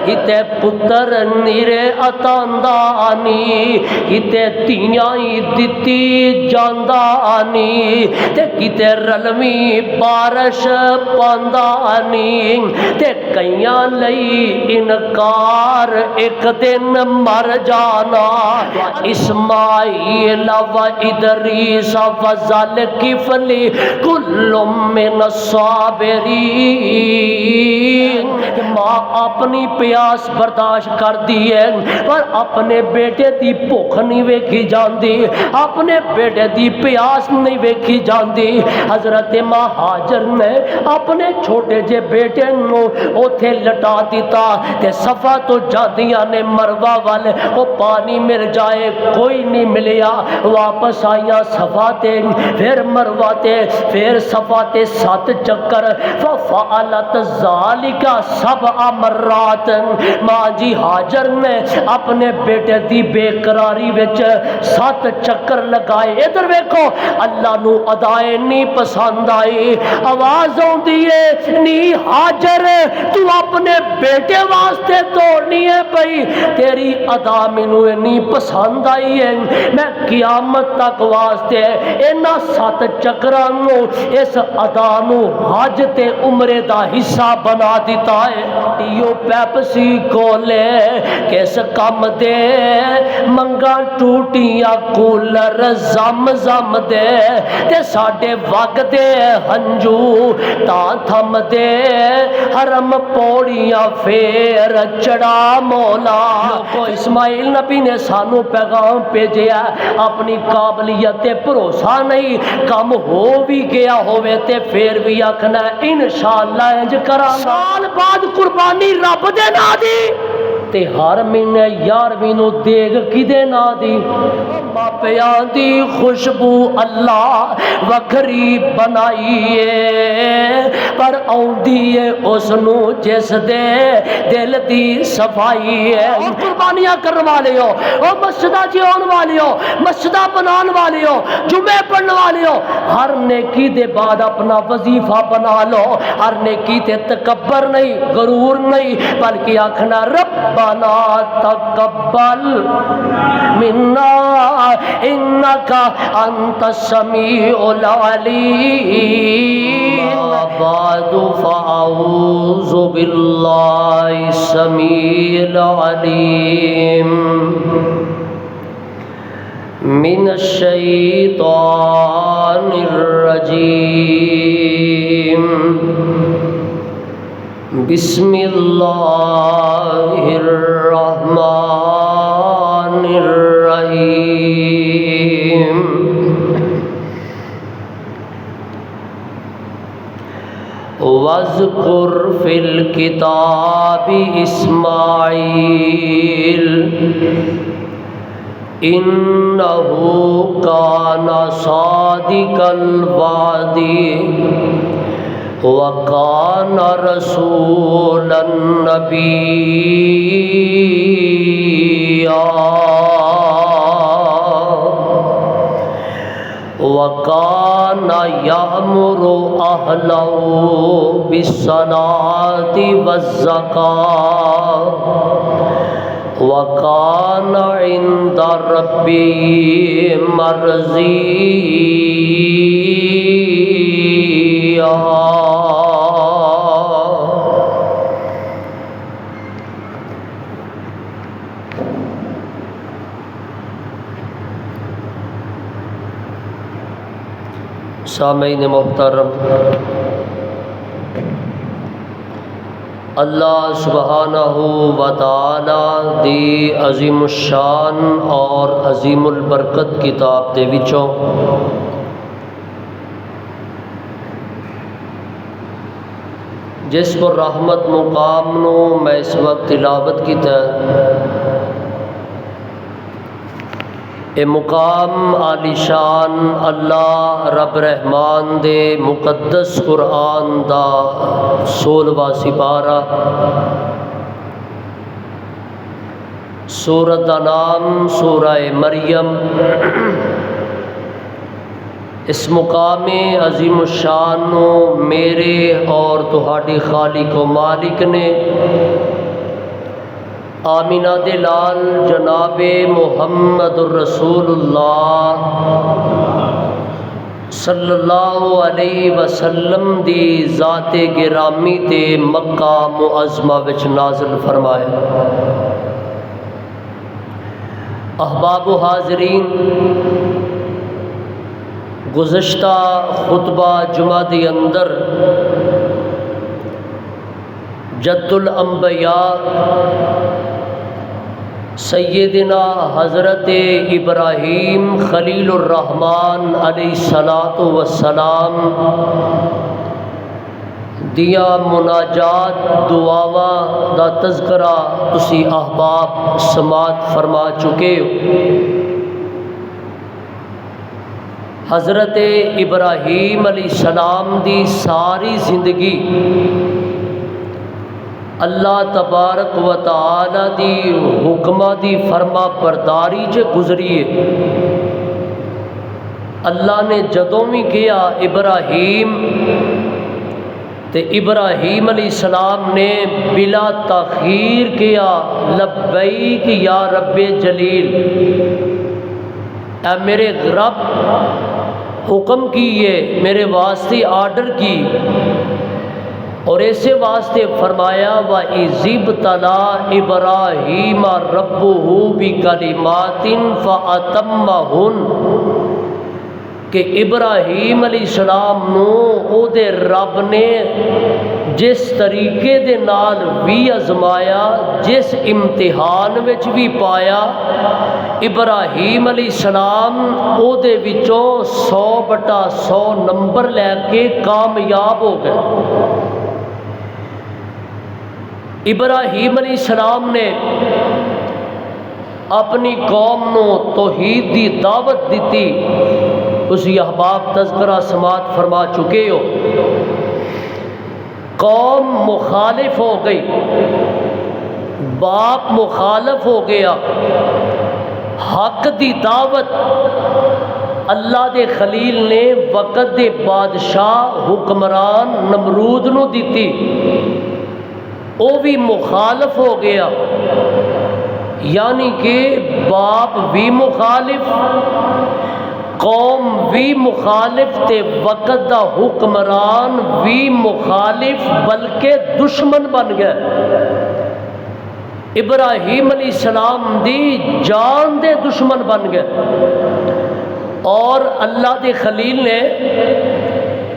کتے پتر نیرے عطاندا نی کتے تیاں ہی دتی جاندا نی تے کتے رلوی بارش پاندا نی تے کئیاں لئی انکار ایک دن مر جانا اسماعیل و ادریس و ذل کفلی کل من الصابرین ماں اپنی پیاس برداشت کر دی ہے پر اپنے بیٹے دی بھوک نہیں ویکھی جاندی اپنے بیٹے دی پیاس نہیں ویکھی جاندی حضرت ماں ہاجر نے اپنے چھوٹے جے بیٹے نو اوتھے لٹا دیتا تے صفا تو جاندیاں نے مروہ والے وہ پانی مل جائے کوئی نہیں ملیا واپس آئیاں صفا تے پھر مروہ تے پھر صفا تے 7 چکر ففعلت ذالک 7 مرات ماں جی ہاجر نے اپنے بیٹے دی بے قراری وچ 7 چکر لگائے ادھر ویکھو اللہ نو ادائے نہیں پسند آئی آواز ہوندی ہے نی ہاجر تو اپنے بیٹے واسطے توڑنی ہے پئی تیری ادا مینوں نہیں پسند آئی ہے میں قیامت تک واسطے انہاں 7 چکراں نو اس ادا نو حج تے عمرے دا حصہ بنا دیتا ہے یہ پیپسی کولے کس کم دے منگا ٹوٹیاں کولر زم زم دے تے ساڈے وگ دے ہنجو تا تھم دے حرم پوڑیاں پھر چڑھا مولا اسماعیل نبی نے سانو پیغام بھیجیا اپنی قابلیت تے بھروسہ نہیں کم ہو بھی گیا ہوئے تے پھر بھی آکھنا انشاءاللہ انج کراں سال بعد قربانی رب دے نا دی تے ہر مہینے 11ویں نو دیگ کدے نا دی ماپیاں دی خوشبو اللہ وکھری بنائی ہے پر آؤندی ہے اس نو جس دے دل دی صفائی ہے قربانیاں کرنے والے ہو او مسجدہ جی آن والے ہو مسجدہ بنان والے ہو جمعے پڑھنے والے ہو ہر نیکی دے بعد اپنا وظیفہ بنا لو ہر نیکی تے تکبر نہیں غرور نہیں بلکہ آکھنا ربنا تقبل منا انکا انت السمیع العلیم بعد فاعوذ باللہ السمیع العلیم من الشیطان الرجیم بسم اللہ الرحمن الرحیم وَاذْكُرْ فِي الْكِتَابِ إِسْمَاعِيلَ إِنَّهُ كَانَ صَادِقَ الْوَعْدِ وَكَانَ رَسُولًا نَبِيًّا وَكَانَ يَأْمُرُ أَهْلَهُ بِالصَّلَاةِ وَالزَّكَاةِ وَكَانَ عِندَ رَبِّهِ مَرْضِيًّا سامعین محترم اللہ سبحانہ و تعالی دی عظیم الشان اور عظیم البرکت کتاب دے وچوں جس پر رحمت مقام نو میں اس وقت تلاوت کیتا ہے اے مقام عالی شان اللہ رب رحمان دے مقدس قرآن دا 16واں سپارہ سورۃ دا نام سورہ مریم اس مقام عظیم الشان نو میرے اور تہاڈی خالق و مالک نے آمینہ دے لال جناب محمد الرسول اللہ صلی اللہ علیہ وسلم دی ذات گرامی تے مکہ معظمہ وچ نازل فرمایا۔ احباب و حاضرین، گزشتہ خطبہ جمعہ دی اندر جد الانبیاء سیدنا حضرت ابراہیم خلیل الرحمن علیہ الصلاۃ والسلام دیا مناجات دعاواں دا تذکرہ تسی احباب سماعت فرما چکے ہو۔ حضرت ابراہیم علیہ السلام دی ساری زندگی اللہ تبارک و تعالی دی حکمہ دی فرما برداری چ گزری ہے۔ اللہ نے جدوں بھی کیا ابراہیم تے ابراہیم علیہ السلام نے بلا تاخیر کیا لبیک یا رب جلیل، اے میرے رب حکم کیے، میرے واسطے آرڈر کی، اور ایسے واسطے فرمایا وَإِذِ ابْتَلَىٰ إِبْرَاهِيمَ رَبُّهُ بِكَلِمَاتٍ فَأَتَمَّهُنَّ، کہ ابراہیم علیہ السلام نو او دے رب نے جس طریقے دے نال بھی آزمایا، جس امتحان وچ بھی پایا، ابراہیم علیہ السلام او دے وچوں 100/100 نمبر لے کے کامیاب ہو گئے۔ ابراہیم علیہ السلام نے اپنی قوم نو توحید دی دعوت دیتی، اسی احباب تذکرہ سماعت فرما چکے ہو۔ قوم مخالف ہو گئی، باپ مخالف ہو گیا، حق دی دعوت اللہ دے خلیل نے وقت دے بادشاہ حکمران نمرود نو دیتی، وہ بھی مخالف ہو گیا، یعنی کہ باپ بھی مخالف، قوم بھی مخالف تے وقت دا حکمران بھی مخالف، بلکہ دشمن بن گئے۔ ابراہیم علیہ السلام دی جان دے دشمن بن گئے، اور اللہ دے خلیل نے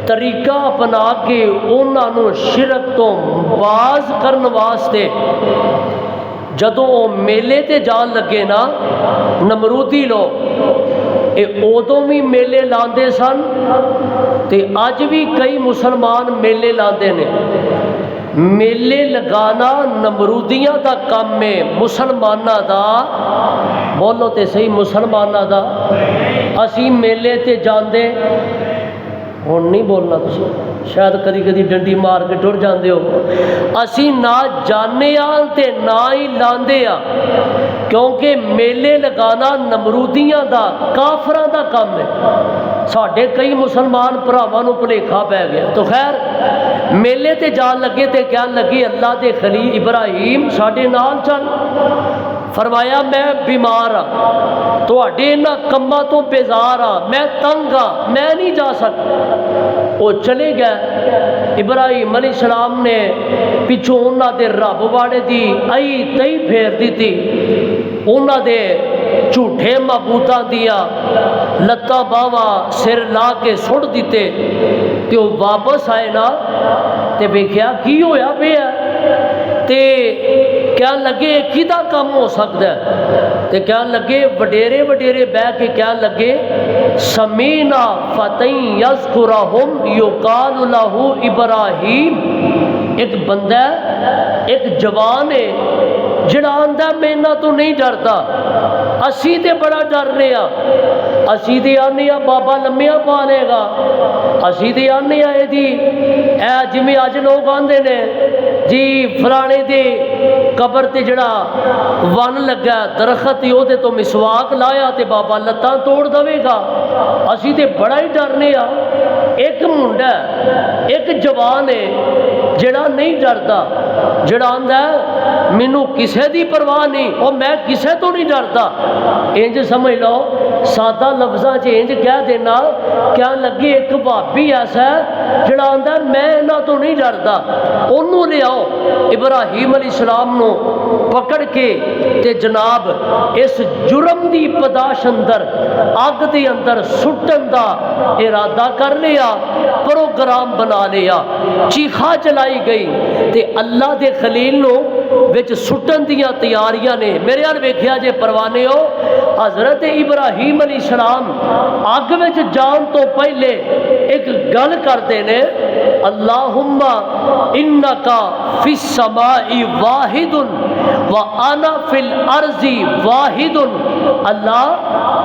طریقہ اپنا کے انہوں شرک تو باز کرن واسطے جدوں وہ میلے تے جان لگے نا نمرودی لوگ، اے ادوں بھی میلے لاندے سن تے اج بھی کئی مسلمان میلے لاندے نے۔ میلے لگانا نمرودیاں دا کام ہے، مسلمانہ دا بولو تے صحیح، مسلمانہ دا اسی میلے تے جاندے ہوں نہیں بولنا، تسی شاید کدی کدی ڈنڈی مار کے ٹر جاندے ہو، اسی نہ جانے تے نہ ہی لاندے آ، کیونکہ میلے لگانا نمرودیاں دا کافراں دا کام ہے۔ ساڈے کئی مسلمان بھراواں نوں بھلیکھا پی گیا۔ تو خیر میلے تے جان لگے تے کہن لگے اللہ دے خلیل ابراہیم ساڈے نال چل، فرمایا میں بیمار ہاں، تواڈے انہاں کماں تو بیزار ہاں، میں تنگ ہاں، میں نہیں جا سکتا۔ وہ چلے گئے۔ ابراہیم علیہ السلام نے پچھوں انہاں دے رب واڑے دی ائی تئی پھیر دیتی، انہاں دے جھوٹے معبوداں دیا لتاں باواں سر لا کے سٹ دیتے، تے وہ واپس آئے نا تے ویکھیا کی ہویا پیا تے کہن لگے کدا کم ہو سکتا ہے، تے کہن لگے وڈیرے وڈیرے بہ کے کہن لگے سمینا فتح یذکرہم یقال لہ ابراہیم، ایک بندہ ایک جوان ہے جڑا آندا میں نہ تو نہیں ڈرتا، اسی تے بڑا ڈر رہے ہاں، اسی تے آنے بابا لمیا پا لے گا، اسی تے آنے اے جی اے جویں اج لوگ آندے نے جی فلانے دے قبر تے جڑا ون لگا درخت ہی وہ تو مسواک لایا تے بابا لتاں توڑ دے گا. اسی تے بڑا ہی ڈرنے آ. ایک منڈا ایک جوان ہے جڑا نہیں ڈردا, جڑا آندا ہے مینوں کسے دی پرواہ نہیں, اور میں کسے تو نہیں ڈردا. انج سمجھ لو سادہ لفظاں چ انج کہہ دینا کیا لگی ایک بھابی ایسا ہے جڑا آندا ہے میں انہاں تو نہیں ڈردا. اونوں لے آؤ ابراہیم علیہ السلام نو پکڑ کے تے جناب اس جرم دی پداش اندر اگ دے اندر سٹن دا ارادہ کر لیا, پروگرام بنا لیا. چیخا چلائی گئی تے اللہ دے خلیل نو وچ سٹن دیاں تیاریاں نے. میرے ال ویکھیا جے پروانے ہو, حضرت ابراہیم علیہ السلام اگ وچ جان تو پہلے ایک گل کردے نے, اللہم انکا فی السماء واحد وانا فی الارض واحد. اللہ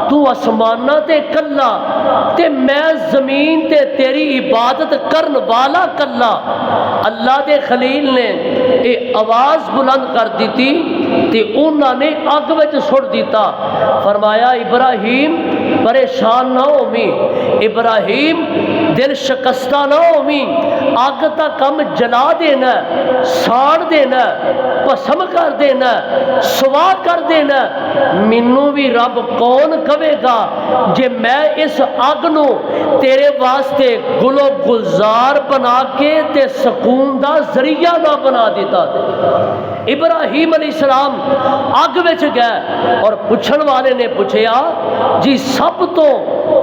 تو آسمانہ تے کلا تے میں زمین تے تیری عبادت کرن والا کلا. اللہ دے خلیل نے اے آواز بلند کر دیتی تے انہاں نے اگ وچ سٹ دیتا. فرمایا ابراہیم پریشان نہ ہوویں, ابراہیم دل شکستہ نہ ہوویں, اگ تا کم جلا دینا, ساڑ دینا, پسم کر دینا, سوا کر دینا. مینوں بھی رب کون کہے گا جے میں اس اگ نو تیرے واسطے گلو گلزار بنا کے تے سکون دا ذریعہ نہ بنا دیتا. ابراہیم علیہ السلام اگ وچ گئے اور پوچھن والے نے پوچھیا جی سب تو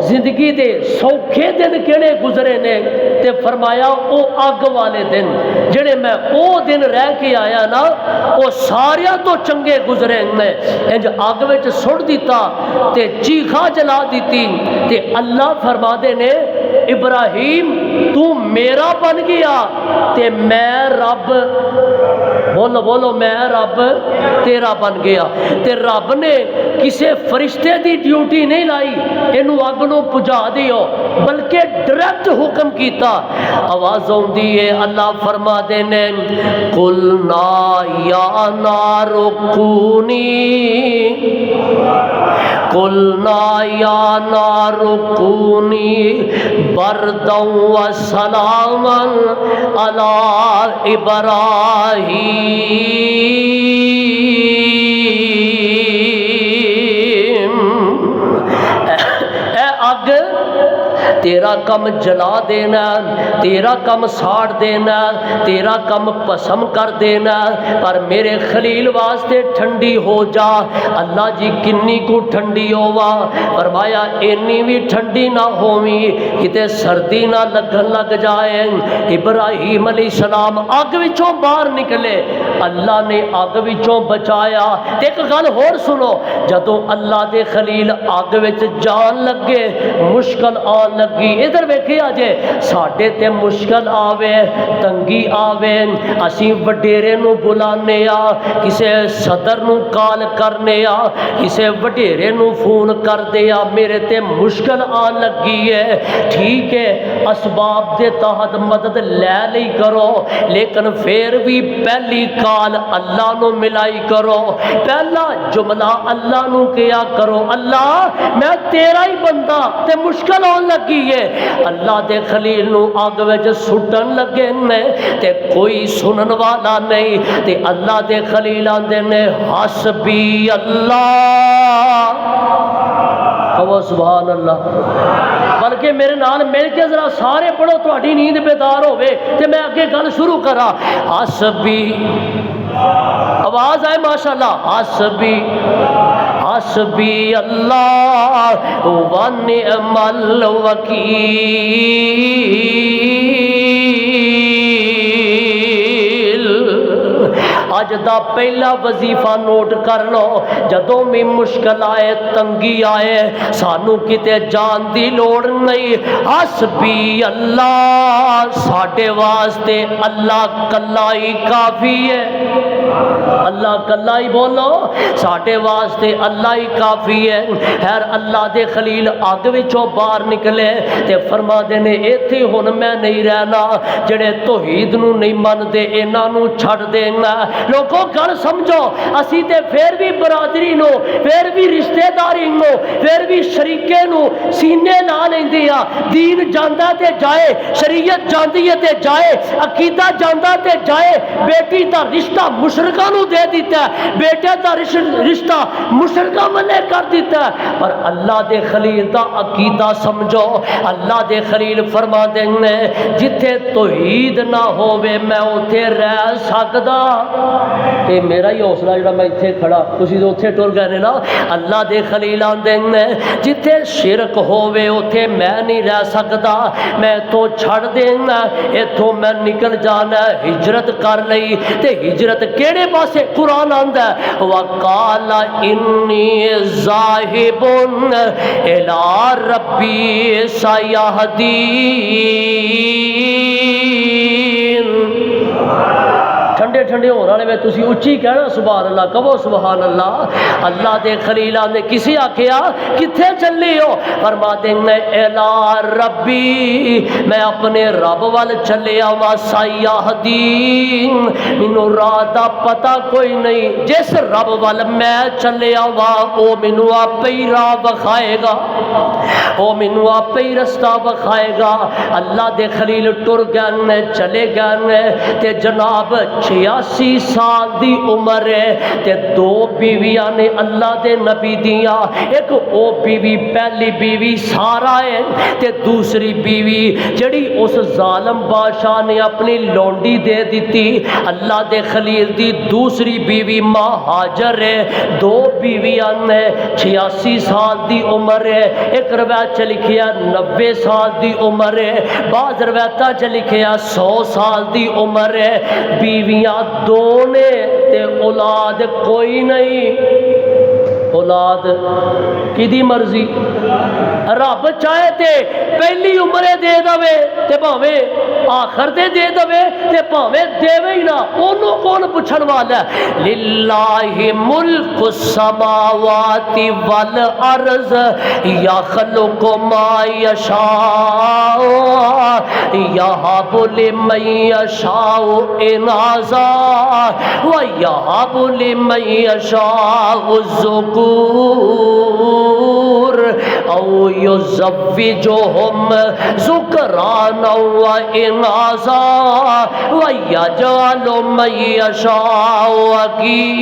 زندگی دے سوکھے دن کیڑے گزرے نے؟ تے فرمایا او اگ والے دن جڑے میں او دن رہ کے آیا نا او ساریاں تو چنگے گزرے نے. انج اگ وچ سٹ دیتا تے چیخا جلا دیتی تے اللہ فرما دے نے ابراہیم تو میرا بن گیا تے میں رب, بولو بولو میں رب تیرا بن گیا. تے رب نے کسے فرشتے دی ڈیوٹی نہیں لائی اینو اگ نو پجا دیو, بلکہ ڈائریکٹ حکم کیتا. آواز آندی ہے اللہ فرما دے نے قلنا یا نار کونی, قلنا یا نار کونی بردا وسلاما علی ابراہیم. اے اگ تیرا کم جلا دینا, تیرا کم ساڑ دینا, تیرا کم پسم کر دینا, پر میرے خلیل واسطے ٹھنڈی ہو جا. اللہ جی کنی کو ٹھنڈی ہوا؟ فرمایا اینی بھی ٹھنڈی نہ ہوویں کتے سردی نہ لگن لگ جائے. ابراہیم علیہ السلام اگ وچوں باہر نکلے, اللہ نے اگ وچوں بچایا. ایک گل ہور سنو, جدوں اللہ دے خلیل اگ وچ جان لگے مشکل آن لگی. ادھر ویکھیا جے ساڈے تے مشکل آوے, تنگی آوے, اسی وڈیرے نو بلانے آ, کسے صدر نو کال کرنے آ, کسے وڈیرے نو فون کر دے آ میرے تے مشکل آن لگی ہے. ٹھیک ہے اسباب دے تحت مدد لے لئی کرو, لیکن پھر بھی پہلی کال اللہ نو ملائی کرو, پہلا جملہ اللہ نو کیا کرو اللہ میں تیرا ہی بندہ تے مشکل آن لگی ہے. اللہ دے خلیل نو اگ وچ سٹن لگے نے تے کوئی سنن والا نہیں, تے اللہ دے خلیل آندے نے حسبی اللہ. کہو سبحان اللہ. بلکہ میرے نال مل کے ذرا سارے پڑھو تہاڈی نیند بیدار ہوے تے میں اگے گل شروع کراں. حسبی, آواز آئے ماشاءاللہ, حسبی حسبی اللہ ونعم الوکیل. اج دا پہلا وظیفہ نوٹ کر لو, جدوں بھی مشکل آئے تنگی آئے سانو کتے جان دی لوڑ نہیں, حسبی اللہ, ساڈے واسطے اللہ کلا ہی کافی ہے. اللہ کلا ہی بولو ساڈے واسطے اللہ ہی کافی ہے۔ خیر اللہ دے خلیل اگ وچوں باہر نکلے تے فرما دے نے ایتھے ہن میں نہیں رہنا، جڑے توحید نو نہیں مندے انہاں نو چھڈ دینا۔ لوگوں گل سمجھو اسی تے پھر بھی برادری نو، پھر بھی رشتہ داری نو، پھر بھی شریکے نو سینے لا لیندے آ۔ دین جاندا تے جائے، شریعت جاندی ہے تے جائے، عقیدہ جاندا تے جائے۔ بیٹی دا رشتہ مشرکاں نو دے دیتا ہے، بیٹے دا رشتہ مشرکاں والے کر دیتا ہے۔ پر اللہ دے خلیل دا عقیدہ سمجھو، اللہ دے خلیل فرما دے نے جتھے توحید نہ ہووے میں اوتھے رہ سکدا۔ اے میرا ہی حوصلہ جڑا میں ایتھے کھڑا، تسی تے اوتھے ٹر گئے نا۔ اللہ دے خلیل آندے نے جتھے شرک ہووے اوتھے میں نہیں رہ سکدا، میں تو چھڑ دینا، ایتھوں میں نکل جانا، ہجرت کر لئی۔ تے ہجرت کیڑے پاسے؟ قرآن آندا ہے وَقَالَ إِنِّي ذَاهِبٌ إِلَىٰ رَبِّي سَيَهْدِينِ۔ ٹھنڈے ٹھنڈے ہونے والے میں تسی اچھی کہنا سبحان اللہ، کہو سبحان اللہ۔ اللہ دے خلیلاں نے کسی آکھیا کتھے چلے ہو؟ فرما دے میں الی ربی، میں اپنے رب وال چلے آواں، سیہدین، مینوں راہ دا پتہ کوئی نہیں، جس رب وال میں چلے آواں او مینوں آپے ہی راہ بخائے گا، او مینوں آپے ہی رستہ بخائے گا۔ اللہ دے خلیل ٹر گئے، چلے گئے تے جناب 86 سال دی عمر ہے تے دو بیویاں نے اللہ دے نبی دیاں، ایک او بیوی پہلی بیوی سارا ہے تے دوسری بیوی جڑی اس ظالم بادشاہ نے اپنی لونڈی دے دیتی۔ اللہ دے خلیل دی دوسری بیوی ماں ہاجر ہے۔ دو بیویاں نے 86 سال دی عمر ہے، ایک روایت چ لکھیا 90 سال دی عمر ہے، بعض روایتاں چ لکھیا 100 سال دی عمر ہے۔ بیویاں دو نے تے اولاد کوئی نہیں۔ اولاد کی دی مرضی، رب چاہے تے پہلی عمرے دے دوے تے بھاوے آخر دے دوے تے بھاوے دیوے ہی نہ، انہوں کون پوچھن والا ہے؟ للہ ملک السماوات والارض یخلق ما یشاء یہب لمن یشاء اناثا ویہب لمن یشاء الذکور او یزوجہم ذکرانا و اناثا ویجعل من یشاء عقیما۔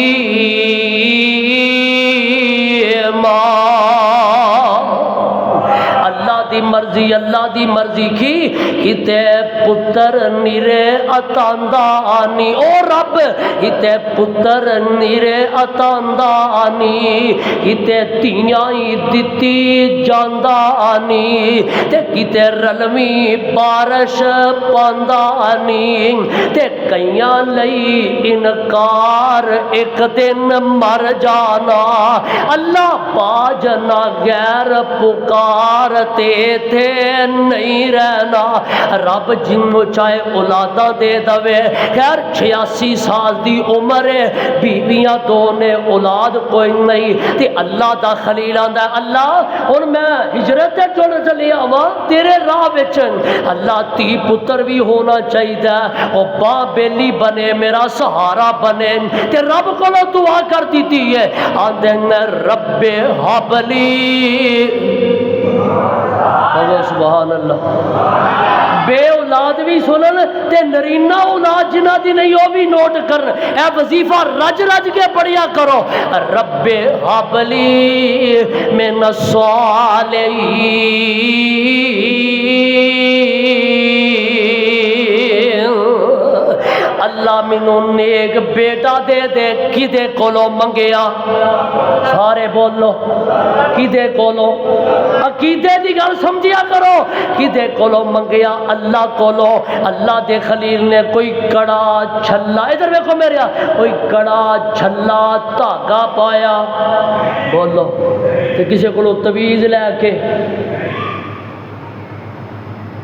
اللہ دی مرضی، اللہ دی مرضی کی کتے پتر نیرے اتاندا آنی، او رب کتے پتر نیرے اتاندا آنی، کتے تیاں ہی دتی جاندا آنی، تے کتے رلوی بارش پاندا آنی، تے کئیاں لئی انکار ایک دن مر جانا۔ اللہ باجنا غیر پکار تے تھے نہیں رہنا۔ رب جنوں چاہے اولاداں دے دوے، خیر 86 سال دی عمر ہے، بیویاں دو نے، اولاد کوئی نہیں، تے اللہ دا خلیل آندا ہے اللہ ہن میں ہجرت تے ٹر چلے آواں تیرے راہ وچ، اللہ تی پتر بھی ہونا چاہیدا، او باں بیلی بنے، میرا سہارا بنے، تے رب کولوں دعا کر دیتی ہے، آندے رب حبلی، سبحان اللہ۔ بے اولاد بھی سنن تے نرینہ اولاد جنہ دی نہیں وہ بھی نوٹ کر، اے وظیفہ رج رج کے پڑھیا کرو، رب حبلی من الصالحین، اللہ مینوں نیک بیٹا دے دے۔ کدے کولوں منگیا؟ سارے بولو کدے کولوں؟ عقیدے دی گل سمجھیا کرو، کدے کولوں منگیا؟ اللہ کولوں۔ اللہ دے خلیل نے کوئی کڑا چھلا، ادھر دیکھو میرے، کوئی کڑا چھلا دھاگا پایا، بولو، تے کسی کولوں تویز لے کے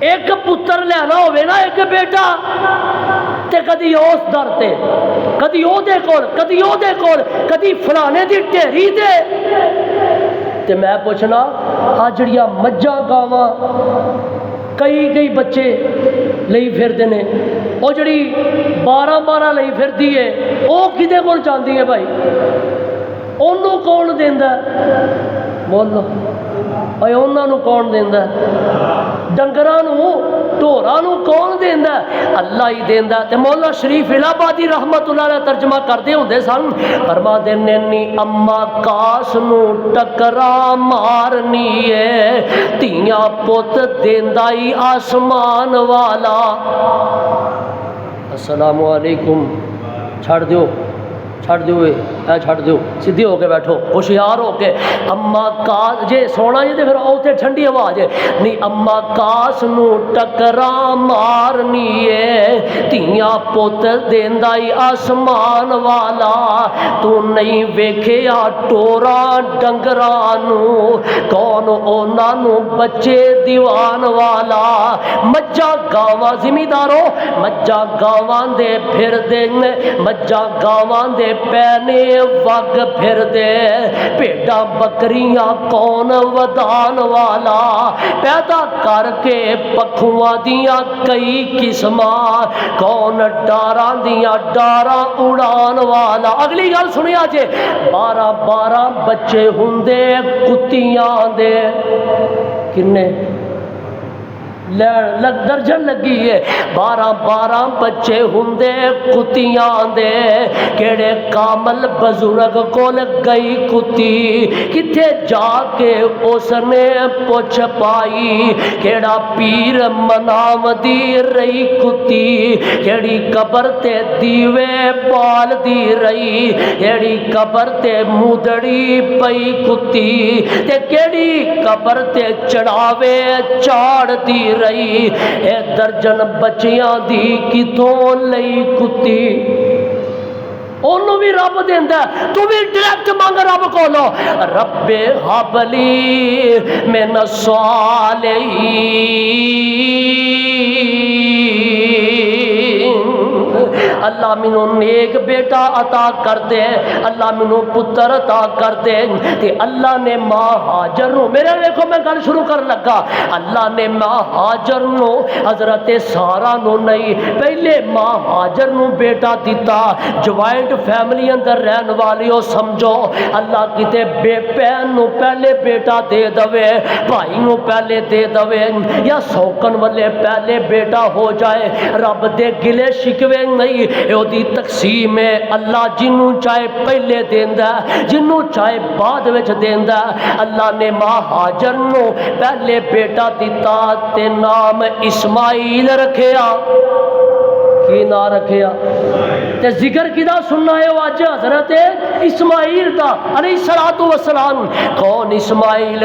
ایک پتر لینا ہوئے نا ایک بیٹا تے کدی اس در تے کدی او دے کول کدی او دے کول کدی فلانے دی ڈھیری تے میں پوچھنا آ جڑیاں مجھاں گاواں کئی بچے لئی پھردے نے او جڑی 12 لئی پھردی ہے او کدے کول چاندی ہے بھائی انہوں کون دیندا بولو اے انہاں نوں کون دیندا ڈنگراں نوں ڈھوراں نوں کون دیندا اللہ ہی دیندا تے مولا شریف الہ آبادی رحمت اللہ علیہ ترجمہ کردے ہوندے سن فرماندے نے نی اما کاس نوں ٹکرا مارنی ہے تیاں پت دیندا ہی آسمان والا السلام علیکم چھڑ دیو چھڑ دیو سیدھی ہو کے بیٹھو ہوشیار ہو کے اما کاس جے سونا جی پھر اوتے ٹھنڈی آواز ہے نی اما کاس نو ٹکرا مارنی ہے تیاں پت دیندا ہی آسمان والا تو نہیں ویکھیا ٹورا ڈنگراں نو کون اونا نو بچے دیوان والا مجھا گاواں زمیندارو مجھا گاواں دے پھر دے مجھا گاواں دے پینے وگ پھر دے پیڑا بکریاں کون ودان والا پیدا کر کے پکھواں دیاں کئی قسماں کون ڈاراں دیاں ڈاراں اڑان والا اگلی گل سنیا جے 12 بچے ہوندے کتیاں دے کنے درجن لگی ہے 12 بچے ہوندے کتیاں دے کیڑے کامل بزرگ کول گئی کتی کتھے جا کے اس نے پوچھ پائی کیڑا پیر مناو دی رہی کتی کیڑی قبر تے دیوے پال دی رہی کیڑی قبر تے مودڑی پئی کتی تے کیڑی قبر تے چڑھاوے چاڑ دی رہی اے درجن بچیاں دی کتوں لئی کتی انہوں بھی رب دیندا تو بھی ڈائریکٹ مانگ رب کو لو رب حبلی من الصالحین اللہ منو نیک بیٹا عطا کر دے اللہ منو پتر عطا کر دے تے اللہ نے ماں ہاجر نو میرے دیکھو میں گل شروع کر لگا اللہ نے ماں ہاجر نو حضرت سارا نو نہیں پہلے ماں ہاجر نو بیٹا دیتا جوائنٹ فیملی اندر رہن والیو سمجھو اللہ کتے بے پین نو پہلے بیٹا دے دوے بھائی نو پہلے دے دوے یا سوکن والے پہلے بیٹا ہو جائے رب دے گلے شکوے نہیں او دی تقسیم ہے اللہ جنوں چاہے پہلے دیندا جنوں چاہے بعد وچ دیندا اللہ نے ماں ہاجر نو پہلے بیٹا دیتا تے نام اسماعیل رکھیا کی نہ رکھیا تے ذکر کدا سننا ہے واج حضرت اسماعیل دا علیہ الصلوۃ والسلام کون اسماعیل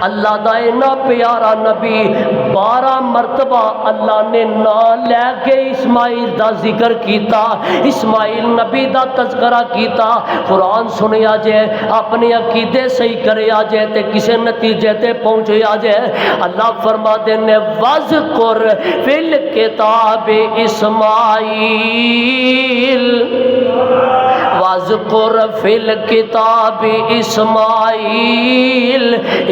اللہ دا اتنا پیارا نبی 12 مرتبہ اللہ نے نام لے کے اسماعیل دا ذکر کیتا اسماعیل نبی دا تذکرہ کیتا قرآن سنیا جے اپنے عقیدے صحیح کریا جے تے کسے نتیجے تے پہنچیا جے اللہ فرما دے نے وذکر فی الکتاب اسماعیل واذکر فی الکتاب اسماعیل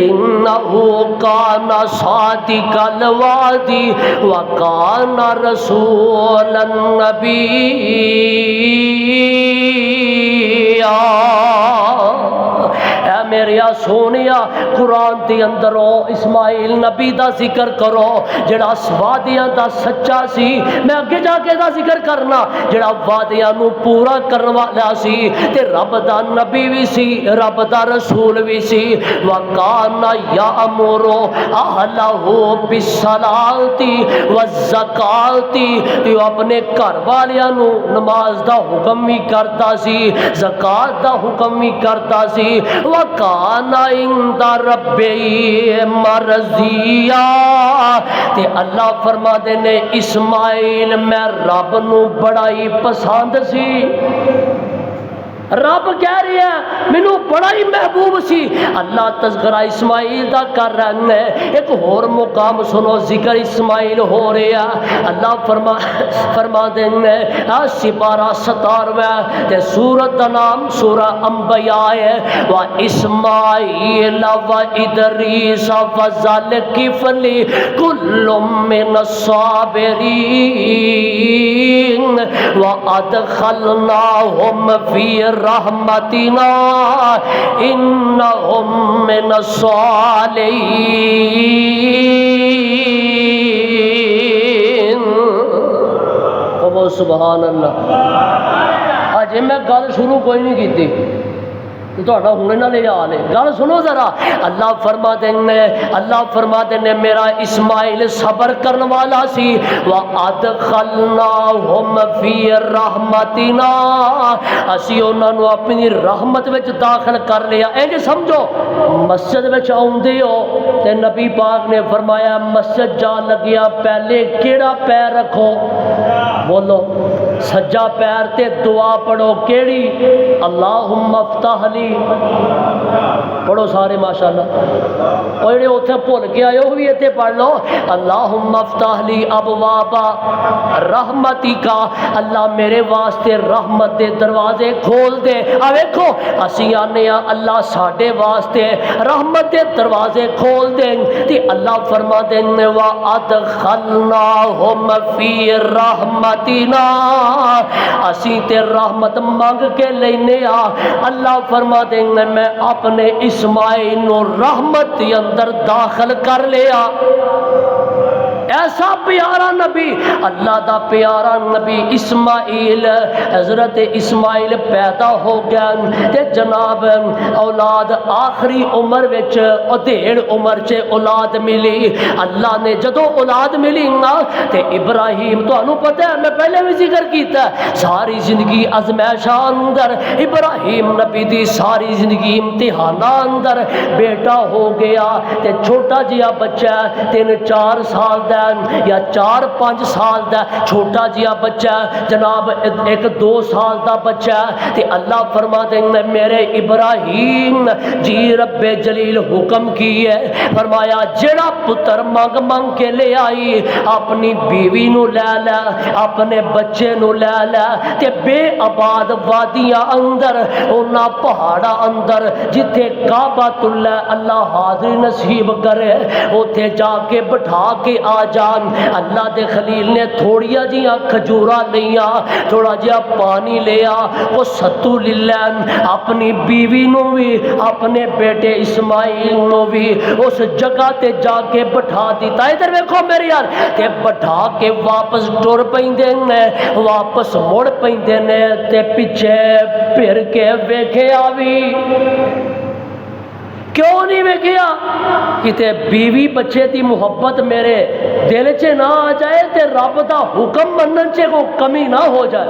انہو کان صادق الوعد وکان رسولا نبیا اے میرے سونیا قرآن دی اندروں اسماعیل نبی دا ذکر کرو جڑا وعدیاں دا سچا سی میں اگے جا کے دا ذکر کرنا جڑا وعدیاں نو پورا کرن والا سی تے رب دا نبی بھی سی رب دا رسول بھی سی وکان یامر اہلہ بالصلاۃ والزکات تو اپنے گھر والیاں نو نماز دا حکم بھی کرتا سی زکات دا حکم بھی کرتا سی وکان عند ربی مرضیہ تے اللہ فرما دے نے اسماعیل میں رب نو بڑا ہی پسند سی رب کہہ رہی ہے مینوں بڑا ہی محبوب سی. اللہ تذکرہ اسماعیل دا کر رہا ہے. ایک اور مقام سنو ذکر اسماعیل ہو رہا. اللہ فرما دینے سپارہ 97 تے سورت دا نام سورہ انبیاء ہے. و اسماعیل و ادریس و ذوالکفل کل من الصابرین و ادخلناہم فی رحمتنا انہم من الصالحین. وہ سبحان اللہ. اجے میں گل شروع کوئی نہیں کیتی تہاڈا ہونے نہ لے آ لے. گل سنو ذرا. اللہ فرما دینے میرا اسماعیل صبر کرنے والا سی. وَأَدْخَلْنَاهُمْ فِي رَحْمَتِنَا اسی انہاں نو اپنی رحمت وچ داخل کر لیا. انج سمجھو مسجد وچ آوندے ہو تے نبی پاک نے فرمایا مسجد جا لگیا پہلے کیڑا پیر رکھو؟ بولو سجا پیر تے دعا پڑھو. کیڑی؟ اللہم افتح لی. پڑھو سارے ماشاءاللہ. اور جڑے اوتھے بھول کے آئے ہو بھی ایتھے پڑھ لو. اللہم افتح لی ابواب رحمتک. اللہ میرے واسطے رحمت دے دروازے کھول دے. آ ویکھو اسی آنے اللہ ساڈے واسطے رحمت دے دروازے کھول دے. تے اللہ فرما دے وا ادخلناہم فی رحمتنا اسی تے رحمت مانگ کے لینے آ. اللہ فرما دیں گے میں اپنے اسماعیل نو رحمت کے اندر داخل کر لیا. ایسا پیارا نبی اللہ دا پیارا نبی اسماعیل حضرت اسماعیل پیدا ہو گیا تے جناب اولاد آخری عمر وچ ادھیڑ عمر چ اولاد ملی. اللہ نے جدو اولاد ملی نا تے ابراہیم تانوں پتہ ہے میں پہلے بھی ذکر کیتا ساری زندگی ازمائشاں اندر ابراہیم نبی دی ساری زندگی امتحاناں اندر بیٹا ہو گیا تے چھوٹا جیا بچہ 3-4 سال دا یا 4-5 سال دا چھوٹا جیا بچہ جناب 1-2 سال دا بچہ تے اللہ فرما دیں میرے ابراہیم جی رب جلیل حکم کی ہے فرمایا جڑا پتر مانگ مانگ کے لے آئی اپنی بیوی نو لے لے اپنے بچے نو لے لے تے بے آباد وادیاں اندر اونا پہاڑا اندر جتھے کعبۃ اللہ اللہ حاضری نصیب کرے اوتھے جا کے بٹھا کے آ جان. اللہ دے خلیل نے تھوڑیا جیاں کھجورا لیا تھوڑا جہا پانی لیا وہ ستو للین اپنی بیوی نو بھی اپنے بیٹے اسماعیل نو بھی اس جگہ تے جا کے بٹھا دیتا. ادھر ویکھو میرے یار تے بٹھا کے واپس ٹر پیندے نے واپس مڑ پیندے نے تے پیچھے پھر کے ویکھے آوی. کیوں نہیں ویکھیا؟ کتے بیوی بچے دی محبت میرے دل چ نہ آ جائے تے رب دا حکم منن چ کوئی کمی نہ ہو جائے.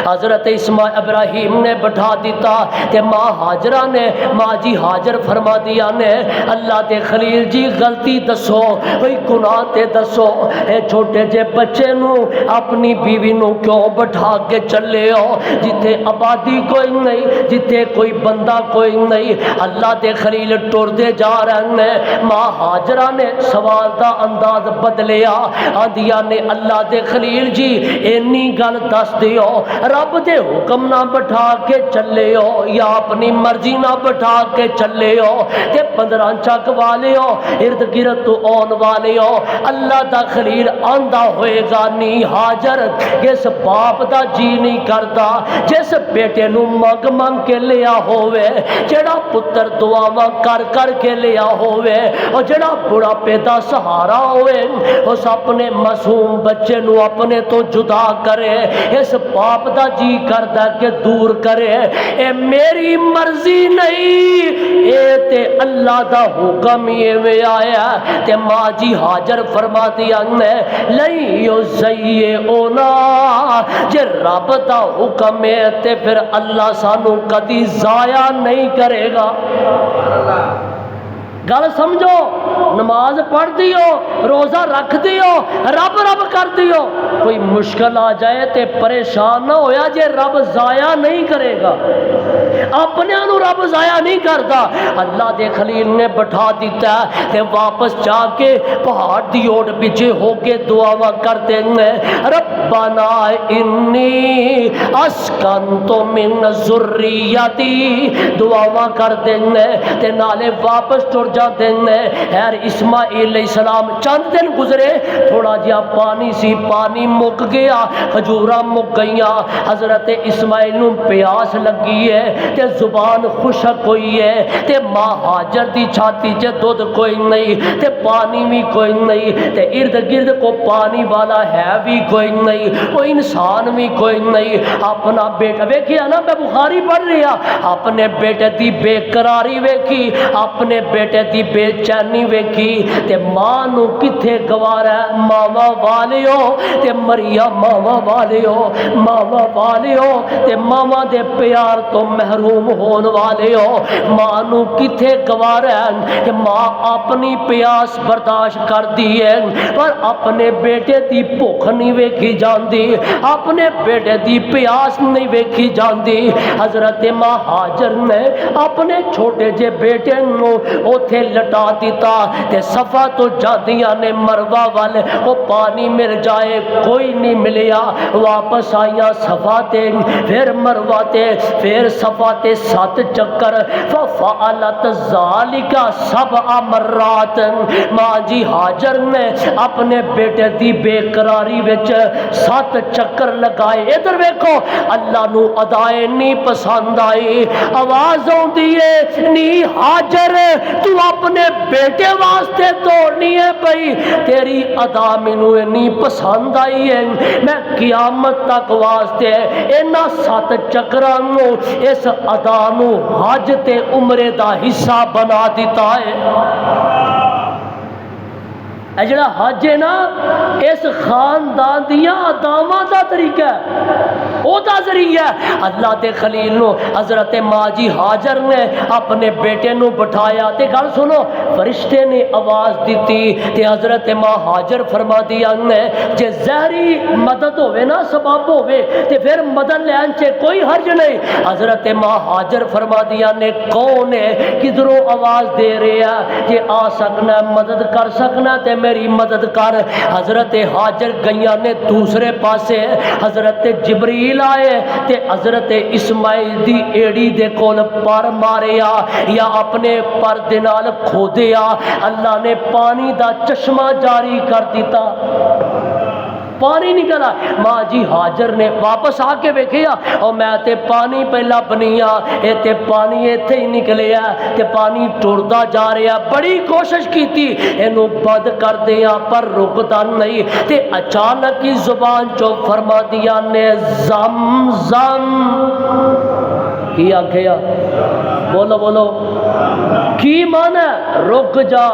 حضرت اسماعیل ابراہیم نے بٹھا دیتا تے ماں ہاجرہ نے ماں جی حاجر فرما دیا نے اللہ دے خلیل جی غلطی دسو کوئی گناہ تے دسو اے چھوٹے جے بچے نو اپنی بیوی نو کیوں بٹھا کے چلے ہو جتھے آبادی کوئی نہیں جتھے کوئی بندہ کوئی نہیں. اللہ دے خلیل ٹر دے جا رہے ہیں. ماں ہاجرہ نے سوال دا انداز بدلیا آندیا نے اللہ دے خلیل جی اینی گل دس دیو رب دے حکم نہ بٹھا کے چلے ہو یا اپنی مرضی نہ بٹھا کے چلے ہو تے 15 چک والے ہو ارد گرد تو آن والے ہو. اللہ دا خلیل آندا ہوئے گا نی ہاجر جس باپ دا جی نہیں کرتا جس بیٹے نو منگ منگ کے لیا ہوئے جڑا پتر دعاواں کر کر کے لیا ہوئے اور جڑا بڑھاپے دا سہارا ہوئے اس اپنے معصوم بچے نو اپنے تو جدا کرے اس باپ دا جی کردا کہ دور کرے. اے میری مرضی نہیں اے تے اللہ دا حکم ہی آیا. تے ماں جی حاجر فرما دیا نے لئی یزیئونا جے رب دا حکم ہے تے پھر اللہ سانو کدی ضائع نہیں کرے گا. گل سمجھو، نماز پڑھ دیو، روزہ رکھ دیو، رب رب کر دیو، کوئی مشکل آ جائے تے پریشان نہ ہویا جے رب ضائع نہیں کرے گا، اپنے انو رب ضائع نہیں کرتا۔ اللہ دے خلیل نے بٹھا دیتا ہے تے واپس جا کے پہاڑ دی اوٹ پیچھے ہو کے دعا کرتے ہیں، ربنا انی اسکنت من ذریتی، دعا کرتے ہیں تے نالے واپس ٹر جاتے ہیں۔ خیر اسماعیل علیہ السلام چند دن گزرے، تھوڑا جہا پانی سی، پانی مک گیا، کھجوراں مک گئیاں، حضرت اسماعیل نو پیاس لگی ہے تے زبان خشک ہوئی ہے تے ماں ہاجر دی چھاتی چ دودھ کوئی نہیں تے پانی بھی کوئی نہیں تے ارد گرد کو پانی والا ہے بھی کوئی نہیں، کوئی انسان بھی کوئی نہیں۔ اپنا بیٹا ویکھیا نا، میں بخاری پڑھ رہا، اپنے بیٹے دی بے قراری ویکھی، اپنے بیٹے دی بے چینی ویکھی تے ماں نو کتھے گوارا ہے، ماما والیو تے مریم ماما والیو، ماما والیو تے ماما دے پیار تو محروم ہون والیو، ماں نو کتھے گوارا ہے کہ ماں اپنی پیاس برداشت کر دی ہے پر اپنے بیٹے دی بھوک نہیں ویکھی جاندی، اپنے بیٹے دی پیاس نہیں ویکھی جاندی۔ حضرت ماں ہاجر نے اپنے چھوٹے جے بیٹے نو اوتھے لٹا دیتا تے صفا تو جاندیاں نے مروا والے وہ پانی مل جائے، کوئی نہیں ملیا، واپس آئیاں صفا تے پھر مروا تے پھر صفا تے 7 چکر، ففعلت ذالک 7 مرات۔ ماں جی ہاجر نے اپنے بیٹے دی بے قراری وچ 7 چکر لگائے۔ ادھر ویکھو اللہ نو ادائے نہیں پسند آئی، آواز آندی ہے نی ہاجر تو اپنے بیٹے واسطے توڑنی ہے پئی، تیری ادا مینوں نہیں پسند آئی ہے، میں قیامت تک واسطے انہاں 7 چکراں نو اس ادا نو حج تے عمرے دا حصہ بنا دیتا ہے۔ اے جڑا حج ہے نا، اس خاندان دیاں اداواں دا طریقہ ہے، او دا ذریعہ ہے۔ اللہ دے خلیل نو حضرت ماں جی ہاجر نے اپنے بیٹے نو بٹھایا تے گل سنو، فرشتے نے آواز دیتی تے حضرت ماں ہاجر فرما دیا نے جے ظاہری مدد ہوے نا، سبب ہوے تے پھر مدد لین چ کوئی حرج نہیں۔ حضرت ماں ہاجر فرما دیا نے کون ہے، کدھروں آواز دے رہا کہ آ سکنا، مدد کر سکنا تے میری مدد کر۔ حضرت ہاجر گئیاں نے دوسرے پاسے، حضرت جبریل آئے تے حضرت اسماعیل دی ایڑی دے کول پر ماریا یا اپنے پر دے نال کھودیا، اللہ نے پانی دا چشمہ جاری کر دیتا، پانی نکلا۔ ماں جی ہاجر نے واپس آ کے ویکھیا او میں تے پانی پہلا بنیا، اے تے پانی ایتھے ہی نکلیا تے پانی ٹردا جا رہا، بڑی کوشش کیتی اینو بند کر دیا پر رکدا نہیں تے اچانک ہی زبان چو فرما دیا نے زم زم، کی آکھیا؟ بولو بولو کی مانا؟ رک جا،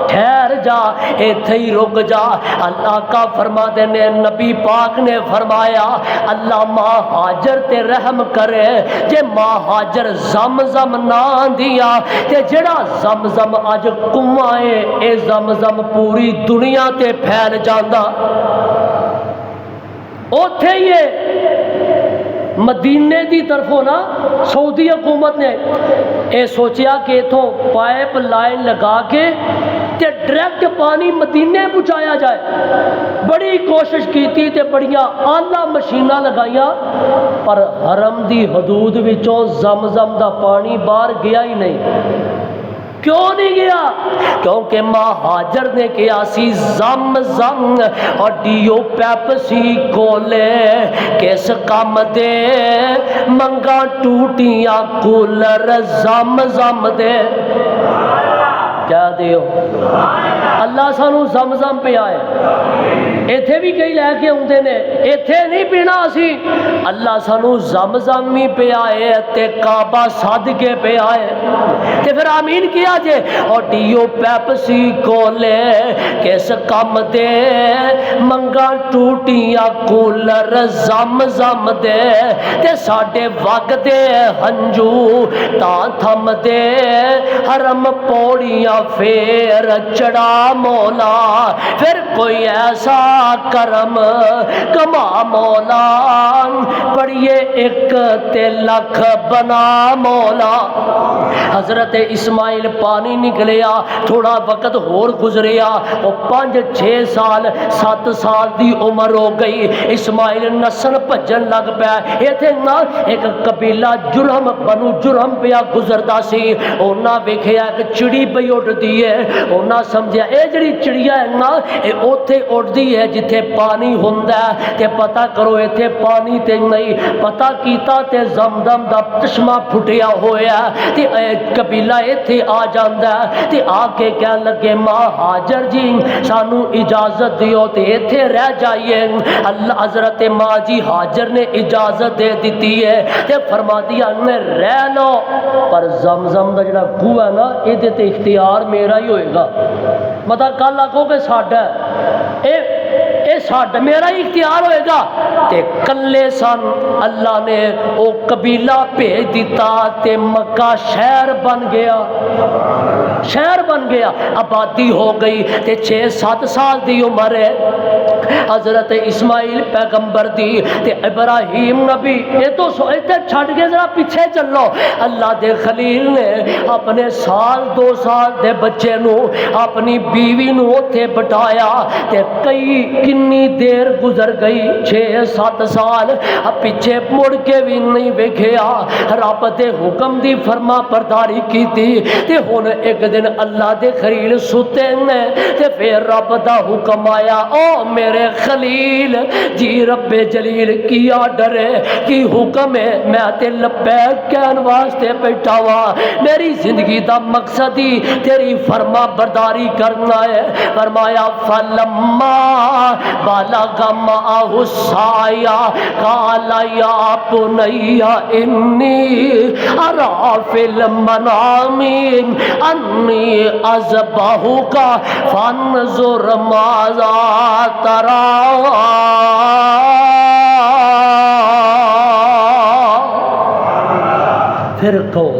ٹھہر جا، ایتھے ہی رک جا۔ اللہ کا فرما دینے نبی پاک نے فرمایا اللہ ماں ہاجر تے رحم کرے جے ماں ہاجر زمزم نہ دیا تے جڑا زمزم اج کنواں ہے اے زمزم پوری دنیا تے پھیل جاندا۔ اوتھے ہی مدینے دی طرفوں نا سعودی حکومت نے اے سوچیا کہ اتھوں پائپ لائن لگا کے تے ڈائریکٹ پانی مدینے پہنچایا جائے، بڑی کوشش کیتی تے بڑیاں آلہ مشیناں لگائیاں پر حرم دی حدود وچوں زمزم دا پانی باہر گیا ہی نہیں۔ کیوں نہیں گیا؟ کیونکہ ماں ہاجر نے کیا سی زم زم اور ڈیو پیپسی کولے کس کام دے منگا ٹوٹیاں کولر زم زم دے، کیا دیو اللہ سانو زمزم پیا ہے، ایتھے بھی کئی لے کے آتے نے، ایتھے نہیں پینا اسی، اللہ سانو زمزم ہی پیا ہے تے کعبہ سد کے پیا ہے تے پھر آمین کیا جے۔ اور ڈیو پیپسی کولے کس کم دے منگا ٹوٹیاں کولر زمزم دے تے ساڈے وگ دے ہنجو تاں تھم دے حرم پوڑیاں پھر چڑھا مولا، پھر کوئی ایسا کرم کما مولا، پڑھیے ایک تے لکھ بنا مولا۔ حضرت اسماعیل پانی نکلیا، تھوڑا وقت ہور گزریا، وہ 5-6 سال 7 سال دی عمر ہو گئی، اسماعیل نسن بھجن لگ پیا۔ ایتھے نا ایک قبیلہ جرہم بنو جرہم پیا گزردا سی، انہاں ویکھیا ایک چڑی پئی اڑدی ہے، انہاں سمجھیا اے جڑی چڑیا ہے نا اے اوتھے اڑدی ہے جتھے پانی ہوندا ہے تے پتہ کرو ایتھے پانی تے نہیں، پتہ کیتا تے زمزم دا چشمہ پھٹیا ہویا تے قبیلہ ایتھے آ جاندا ہے تے آ کے کہن لگے ماں ہاجر جی سانو اجازت دیو تے ایتھے رہ جائیے۔ اللہ حضرت ماں جی ہاجر نے اجازت دے دیتی ہے تے فرما دیا میں رہ لو، پر زمزم دا جڑا کنواں ہے نا ایدے تے اختیار میرا ہی ہوئے گا، مطلب کل آکھو کہ ساڈا اے ساڈا میرا ہی اختیار ہوئے گا تے کلے سن اللہ نے او قبیلہ بھیج دیتا تے مکہ شہر بن گیا، شہر بن گیا، آبادی ہو گئی تے 6-7 سال دی عمر ہے حضرت اسماعیل پیغمبر دی تے ابراہیم نبی۔ یہ تو ادھر چھڈ کے ذرا پیچھے چلو، اللہ دے خلیل نے اپنے 1-2 سال دے بچے نو اپنی بیوی نو اوتھے بٹھایا تے کنی دیر گزر گئی 6-7 سال، اب پیچھے مڑ کے بھی نہیں ویکھیا، رب دے حکم دی فرما برداری کیتی تے ہن ایک دن اللہ دے خلیل ستے نے تے پھر رب دا حکم آیا او میرے خلیل جی رب جلیل کیا ڈرے کی حکم ہے، میں تے لبیک کہن واسطے بیٹھا وا، میری زندگی دا مقصد ہی تیری فرما برداری کرنا ہے۔ فرمایا فلما بلغ معه السعي قال يا بني إني أرى في المنام أني أذبحك فانظر ماذا ترى۔ پھر کہو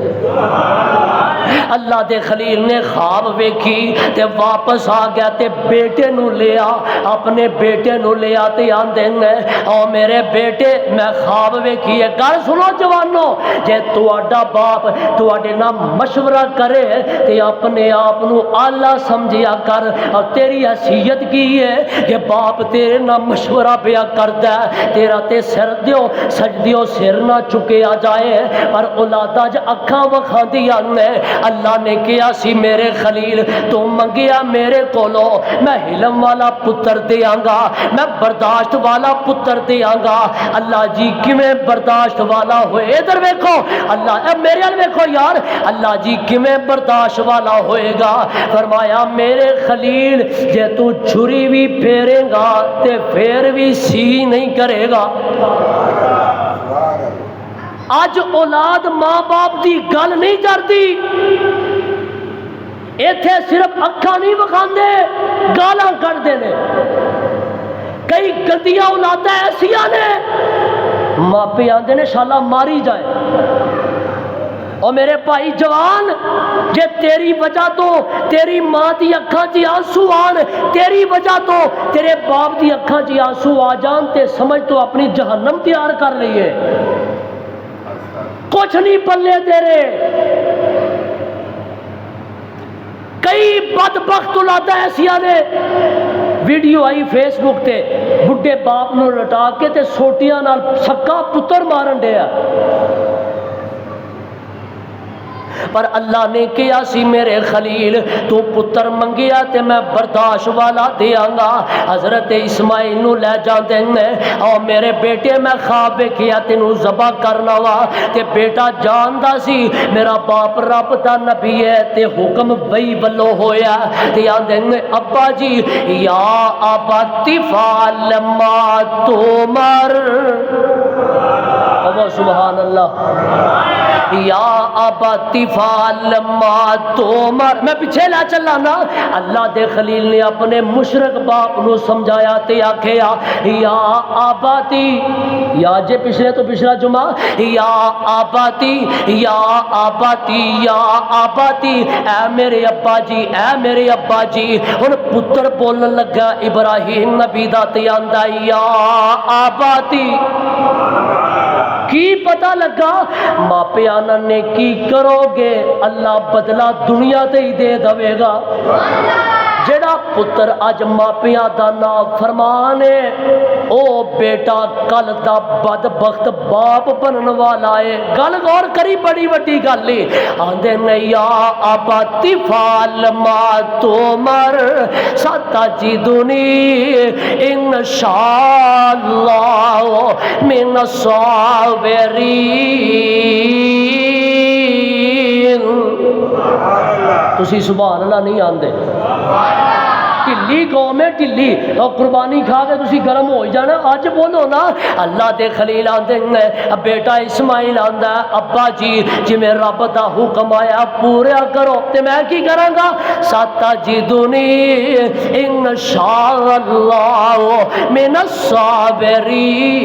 اللہ دے خلیل نے خواب ویکھی تے واپس آ گیا تے بیٹے نو لیا، اپنے بیٹے نو لیا تے آندے نے او میرے بیٹے میں خواب ویکھی ہے، گل سنو جوانو، جے تہاڈا باپ تہاڈے نال مشورہ کرے تے اپنے آپ نو اعلیٰ سمجھیا کر، اور تیری حیثیت کی ہے کہ باپ تیرے نال مشورہ پیا کردا ہے، تیرا تے سر دیو سجدیو سر نہ چکیا جائے، پر اولاداں ج اکھاں وکھاندیاں نے۔ اللہ نے کیا سی میرے خلیل تو منگیا میرے کولو میں علم والا پتر دیاں گا، میں برداشت والا پتر دیاں گا۔ اللہ جی کیویں برداشت والا ہوئے، ادھر ویکھو اللہ میرے ال ویکھو یار، اللہ جی کیویں برداشت والا ہوئے گا۔ فرمایا میرے خلیل جے تو چھری بھی پھیرے گا تے پھر بھی سی نہیں کرے گا۔ اج اولاد ماں باپ دی گل نہیں کرتی، ایتھے صرف اکھاں نہیں وکھاندے گالاں کڈدے نے، کئی گندیاں اولاداں ایسیاں نے ماپے آندے نے شالا ماری جائے۔ اور میرے بھائی جوان جے تیری وجہ تو تیری ماں دی اکھاں چ آنسو آن، تیری وجہ تو تیرے باپ دی اکھاں چ آنسو آ جان تے سمجھ تو اپنی جہنم تیار کر رہی ہے، کچھ نہیں پلے تیرے۔ کئی بدبخت اولاداں ایسیاں نے، ویڈیو آئی فیس بک تے بڈھے باپ نو لٹا کے تے سوٹیاں نال سکا پتر مارن ڈیا، پر اللہ نے کیا سی میرے خلیل تو پتر منگیا تے میں برداشت والا دیاں گا. حضرت اسماعیل نو لے جاندے نے او میرے بیٹے میں خواب ویکھیا تینوں ذبح کرنا وا تے بیٹا جاندا سی میرا باپ رب دا نبی ہے تے حکم وہی ولو ہویا تے آندے نے ابا جی یا ابا فعل ما تؤمر. سبحان اللہ. یا ابا فعل ما تؤمر. میں پیچھے لا چلا نا. اللہ دے خلیل نے اپنے مشرک باپ نو سمجھایا تے آکھیا یا آباتی یا جے پچھلے تو پچھلا جمعہ یا آباتی یا آباتی یا آباتی اے میرے ابا جی اے میرے ابا جی. ہن پتر بولن لگا ابراہیم نبی دا تے آندا یا آباتی. کی پتہ لگا ماپیاں نے کی کرو گے اللہ بدلہ دنیا تے ہی دے دوے گا. جڑا پتر اج ماپیاں دا نافرمان ہے او بیٹا کل دا بدبخت باپ بنن والا ہے. گل غور کری بڑی وڈی گل ہے. آندے نے یا ابا فعل ما تؤمر ستجدنی انشاء اللہ من الصابرین. تسی سبحان اللہ نہیں آندے. ٹلی قوم ہے ٹلی اور قربانی کھا کے تسی گرم ہو جانا. اج بولو نا اللہ دے خلیل آندے نے بیٹا اسماعیل آندا ابا جی جویں رب دا حکم آیا پورا کرو تے میں کی کراں گا. ستجدنی انشاء اللہ من الصابرین.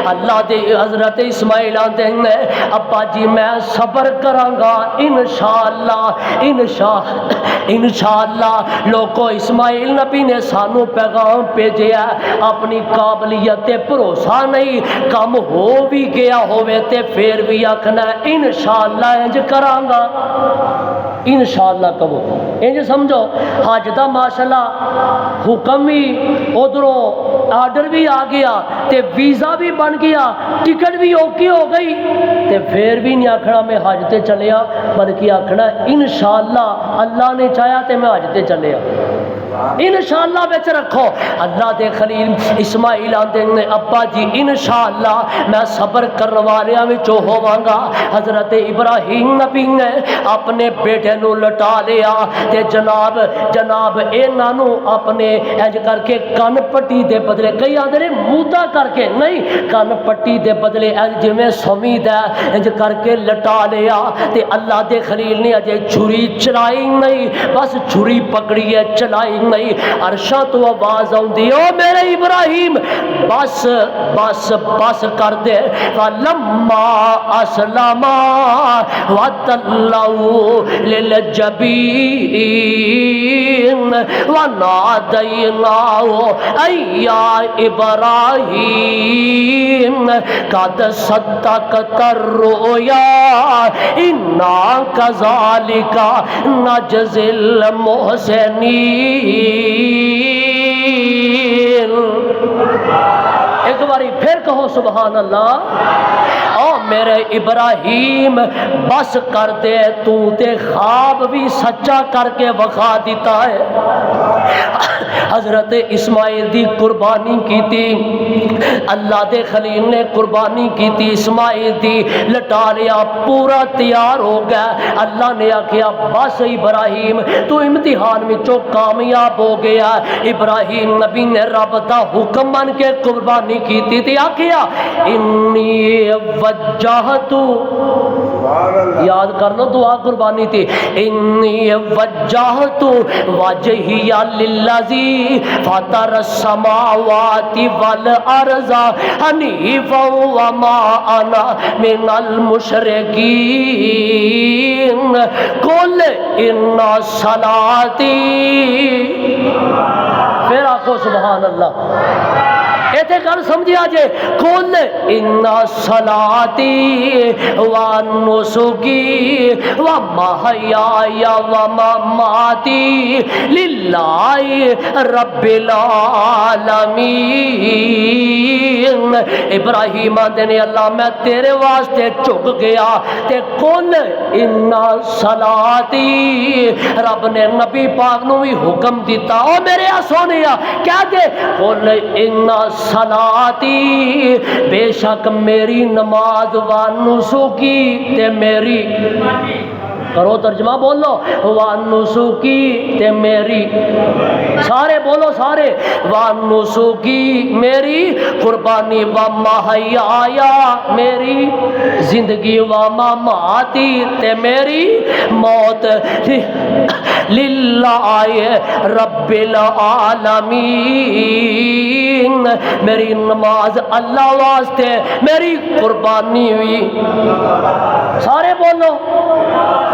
اللہ دے حضرت اسماعیل آندے نے ابا جی میں صبر کراں گا انشاءاللہ انشاءاللہ. لوگو اسماعیل نبی نے سانو پیغام بھیجیا اپنی قابلیت تے بھروسہ نہیں کم ہو بھی گیا ہوئے تے پھر بھی آکھنا انشاءاللہ انج کراں گا. انشاءاللہ کہو انج سمجھو. حج دا ماشاءاللہ حکم بھی ادھروں آرڈر بھی آ گیا تے ویزا بھی بن گیا ٹکٹ بھی اوکی ہو گئی تے پھر بھی نہیں آکھنا میں حج تے چلیا بلکہ آکھنا انشاءاللہ اللہ نے چاہیا تے میں حج تے چلیا. انشاءاللہ بچ رکھو. اللہ دے خلیل اسماعیل آندے نے ابا جی انشاءاللہ میں صبر کرنے والیاں وچوں ہوواں گا. حضرت ابراہیم نبی نے اپنے بیٹے نو لٹا لیا تے جناب انہاں نو اپنے انج کر کے کن پٹی دے بدلے کئی آندے نے موتا کر کے نہیں کن پٹی دے بدلے انج جویں سمید ہے انج کر کے لٹا لیا تے اللہ دے خلیل نے اجے چھری چلائی نہیں بس چھری پکڑی ہے چلائی نہیں. عرشاں تو آواز آؤندی او میرے ابراہیم بس بس بس کر دے. فلما اسلم وتلوا للجبین ونادیناه ای یا ابراہیم قد صدقت الرؤیا انا کذالک نجزی المحسنین. ایک باری پھر کہو سبحان اللہ. او میرے ابراہیم بس کر دے تو تے خواب بھی سچا کر کے وکھا دیتا ہے. حضرت اسماعیل دی قربانی کی تھی اللہ دے خلیل نے قربانی کی تھی اسماعیل دی لٹا لیا پورا تیار ہو گیا. اللہ نے آکھیا بس ابراہیم تو امتحان وچوں کامیاب ہو گیا. ابراہیم نبی نے رب دا حکم مان کے قربانی کی تھی آکھیا انی وجہت یاد کر لو دعا قربانی تھی انی وجہت وجہی للذی فطر السماوات والارض حنیفا وما انا من المشرکین قل ان صلاتی. پھر آخو سبحان اللہ. ایتھے گل سمجھیا جے قل ان صلاتی و نسکی و محیای و مماتی للہ رب العالمین۔ ابراہیم آندے نے اللہ میں تیرے واسطے جھک گیا تے قل ان صلاتی، رب نے نبی پاک نو بھی حکم دیتا او میرے سونیا کہہ دے قل ان صلاتی، بے شک میری نماز و نسکی تے میری، کرو ترجمہ بولو، وانسوکی تے میری، سارے بولو سارے، وانسوکی میری قربانی، و محیایا میری زندگی، و مماتی تے میری موت، للہ رب العالمین، میری نماز اللہ واسطے، میری قربانی بھی، سارے بولو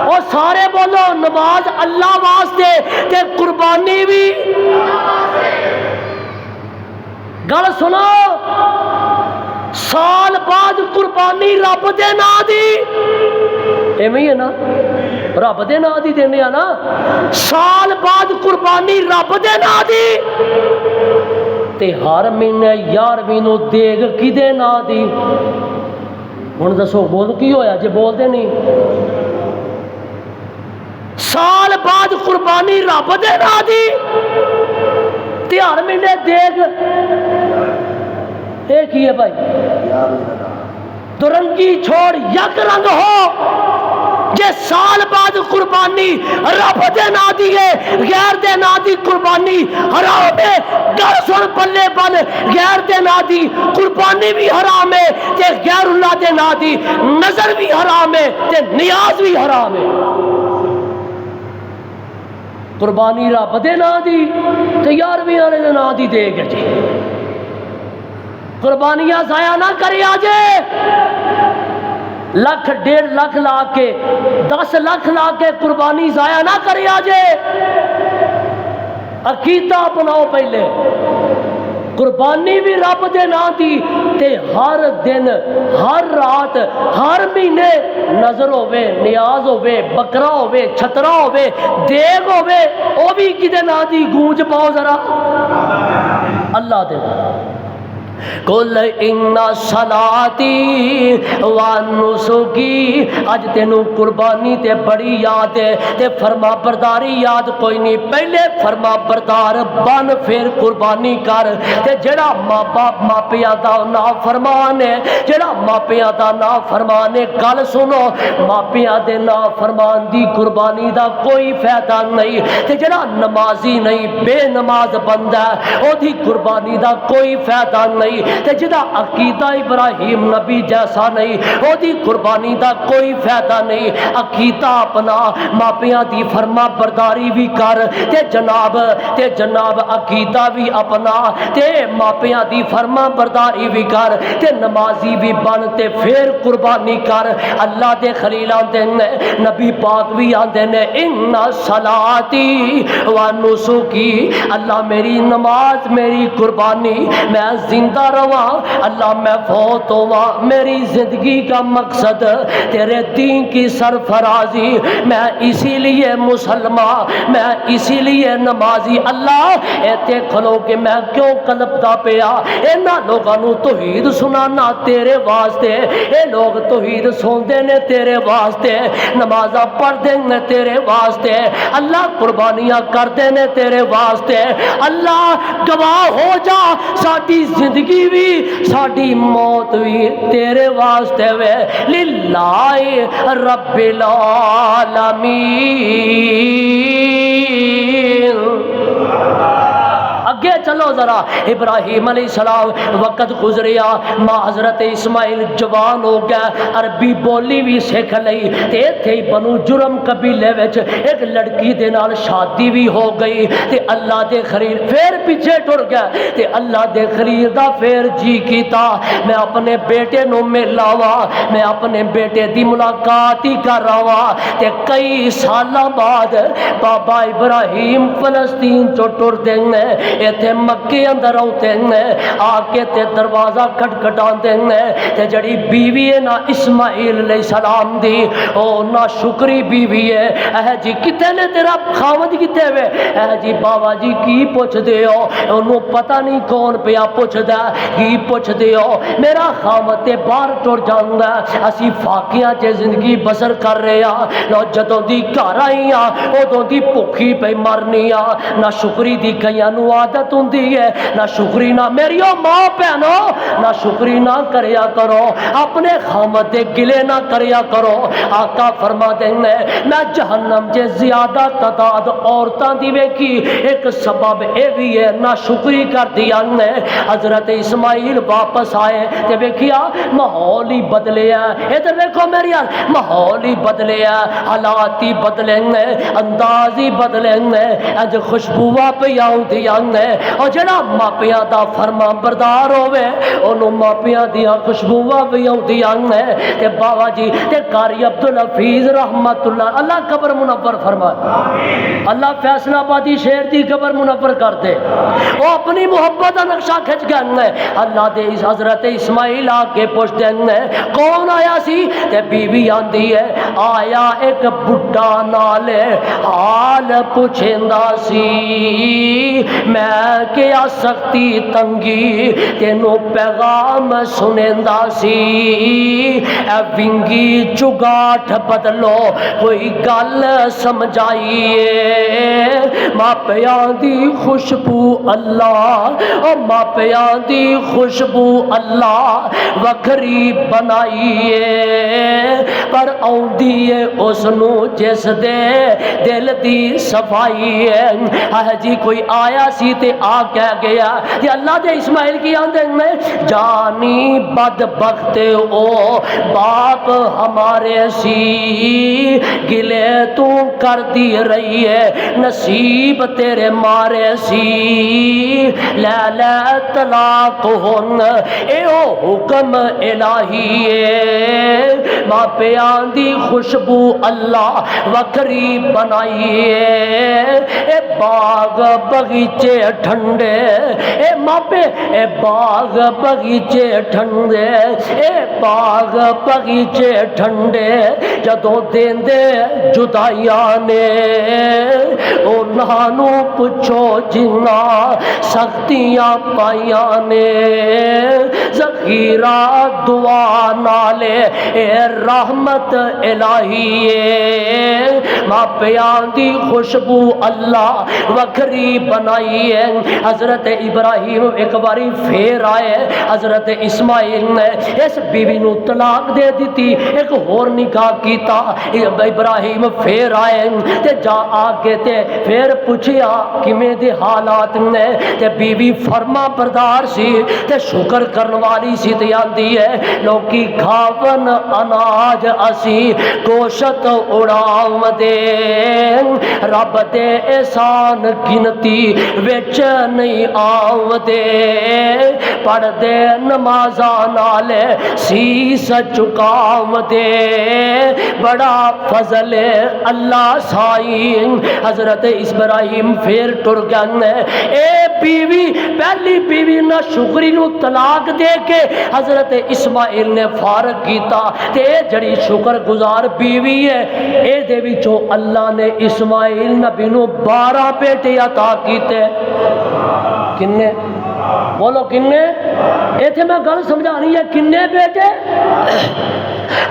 اور سارے بولو نماز اللہ واسطے تے قربانی بھی، گل سنو سال بعد قربانی رب دے نا دی، ایویں ہے نا رب دے نا دی دینے نا، سال بعد قربانی رب دے نا دی، تے ہر مہینے 11ویں نو دیگ کدے نا دی؟ ہن دسو بول کی ہویا جے بولتے نہیں؟ سال بعد قربانی رب دے نا دی تے ہر مہینے دیگ، اے کی ہے بھائی؟ دو رنگی چھوڑ یک رنگ ہو، جے سال بعد قربانی رب دے نا دی ہے، غیر دے نا دی قربانی حرام ہے، گل سن پلے بن، غیر دے نا دی قربانی بھی حرام ہے تے غیر اللہ دے نا دی نظر بھی حرام ہے تے نیاز بھی حرام ہے۔ قربانی رب دے نا دی تے 11ویں والے دے نا دی دے گے جی، قربانیاں ضائع نہ کرے آجے، لاکھ 1.5 لاکھ لا کے 10 لاکھ لا کے قربانی ضائع نہ کرے آجے، عقیدہ اپناؤ پہلے، قربانی بھی رب دے نا دی تے ہر دن ہر رات ہر مہینے نظر ہوئے، نیاز ہوئے، بکرا ہوئے، چھترا ہوئے، دیگ ہوئے، او بھی کدے نا دی؟ گونج پاؤ ذرا اللہ دے نا۔ قل ان صلاتی و نسکی، اج تینوں قربانی تے بڑی یاد ہے تے فرما برداری یاد کوئی نہیں، پہلے فرما بردار بن پھر قربانی کر، تے جڑا ماں باپ ماپیاں دا نافرمان ہے، جڑا ماپیاں دا نافرمان ہے، گل سنو ماپیاں دے نافرمان دی قربانی دا کوئی فائدہ نہیں، تے جڑا نمازی نہیں بے نماز بندہ ہے او دی قربانی دا کوئی فائدہ نہیں، تے جدا عقیدہ ابراہیم نبی جیسا نہیں او دی قربانی دا کوئی فائدہ نہیں، عقیدہ اپنا، ماپیاں دی فرما برداری بھی کر، تے جناب عقیدہ بھی اپنا، تے ماپیاں دی فرما برداری بھی کر، تے نمازی بھی بن، تے پھر قربانی کر۔ اللہ دے خلیل آندے نے، نبی پاک بھی آندے نے، ان صلاتی و نسکی، اللہ میری نماز میری قربانی، میں زندہ رواں اللہ میں فوت ہوا، میری زندگی کا مقصد تیرے دین کی سرفرازی، میں اسی لیے مسلمان، میں اسی لیے نمازی، اللہ ایتے کھلو کہ میں کیوں کلپتا پیا، اینا لوگاں نو توحید سنانا تیرے واسطے، اے لوگ توحید سوندے نے تیرے واسطے، نمازاں پڑھ دیں نے تیرے واسطے، اللہ قربانیاں کردے نے تیرے واسطے، اللہ گواہ ہو جا ساڈی زندگی بھی ساڈی موت بھی تیرے واسطے وے، للہ رب العالمین۔ اگے چلو ذرا، ابراہیم علیہ السلام وقت گزریا، ماں حضرت اسماعیل جوان ہو گیا، عربی بولی بھی سیکھ لئی، تے تھے بنو جرم قبیلے وچ ایک لڑکی دے نال شادی بھی ہو گئی، تے اللہ دے خلیل پھر پیچھے ٹر گیا، تے اللہ دے خلیل دا پھر جی کیتا میں اپنے بیٹے نو ملاواں، میں اپنے بیٹے دی ملاقات ہی کر رہا، تے کئی سالاں بعد بابا ابراہیم فلسطین چو ٹر دیں، اے تے مکے اندر آتے ہیں آ کے تے دروازہ کھٹکھٹاندے ہیں تے جڑی بیوی ہے نا اسماعیل علیہ السلام دی او نا شکری بیوی ہے اے جی کتے نے تیرا خاوند کتے وے اے جی بابا جی کی پوچھ دے ہو انہوں پتہ نہیں کون پیا پوچھ دا کی پوچھ دے ہو میرا خاوند تے باہر ٹر جاندا اسی فاقیاں چ زندگی بسر کر رہے ہاں لو جدوں دی گھر آئی ہاں ادوں دی بھوکھی پئی مرنی آ نہ شکری دی کئیاں نو عادت ہوندی ہے نہ شکری نہ میری ماں بہنو نہ شکری نہ کریا کرو اپنے خاوند دے گلے نہ کریا کرو آقا فرما دیں میں جہنم جے زیادہ تعداد عورتاں دی ویکھی ایک سبب اے بھی ہے نہ شکری کر دیا نے حضرت اسماعیل واپس آئے تے ویکھیا ماحول ہی بدلیا ادھر ویکھو میری یار ماحول ہی بدلیا حالات ہی بدلے انداز ہی بدلے اج خوشبوا پہ آؤندیاں نے اور جڑا ماپیاں دا فرما بردار ہوے اونوں ماپیاں دیاں خوشبوا پہ آؤندیاں نے تے بابا جی تے قاری عبدالحفیظ رحمت اللہ قبر منور فرمائے اللہ فیصلہ آبادی شہر دی قبر منور کر دے وہ اپنی محبت کا نقشہ کھچ گئے اللہ دے حضرت اسماعیل آ کے پوچھتے ہیں کون آیا سی تے بیوی آندی ہے آیا ایک بڈھا نالے حال پوچھیندا سی میں کیا سختی تنگی تینوں پیغام سنیندا سی اے ونگی چگاٹھ بدلو کوئی گل سمجھائیے ماپیاں دی خوشبو اللہ او ماپیاں دی خوشبو اللہ وکھری بنائیے پر آؤندی ہے اس نو جس دے دل دی صفائی ہے جی کوئی آیا سی تے آ کہہ گیا کہ اللہ دے اسماعیل کی آندے میں جانی بدبخت او باپ ہمارے سی گلے تو کر دی رہی ہے نصیب تیرے مارے سی لے لے طلاق ہن اے او حکم الہی ہے ماپیاں دی خوشبو اللہ وکھری بنائیے اے باغ بغیچے ٹھنڈے اے ماپے اے باغ بغیچے ٹھنڈے اے باغ بغیچے ٹھنڈے جدوں دیندے جدائیاں نے انہاں نو پوچھو جنہ سختیاں پائیاں نے ذخیرہ دعا نالے اے رحمت الہی ہے ماپیاں دی خوشبو اللہ وکھری بنائی ہے حضرت ابراہیم ایک باری پھر آئے حضرت اسماعیل نے اس بیوی نو طلاق دے دیتی ایک اور نکاح کیتا ابراہیم پھر آئے تے جا آگے تے پھر پوچھیا کیویں دے حالات نے تے بیوی فرما بردار سی تے شکر کرن والی سی تے آندی ہے لوکی کھاون اناج اسی گوشت اڑاو دے رب دے احسان گنتی وچ نہیں آو دے پڑھ دے نمازاں نالے سیس چکاو دے بڑا فضل اللہ سائیں حضرت ابراہیم پھر ٹر گئے اے بیوی پہلی بیوی نہ شکری نو طلاق دے کے حضرت اسماعیل نے فارغ کیتا تے جڑی شکر گزار بیوی ہے اے دے وچوں اللہ نے اسماعیل نبی نو 12 بیٹے عطا کیتے کنے بولو کنے ایتھے میں گل سمجھانی ہے کنے بیٹے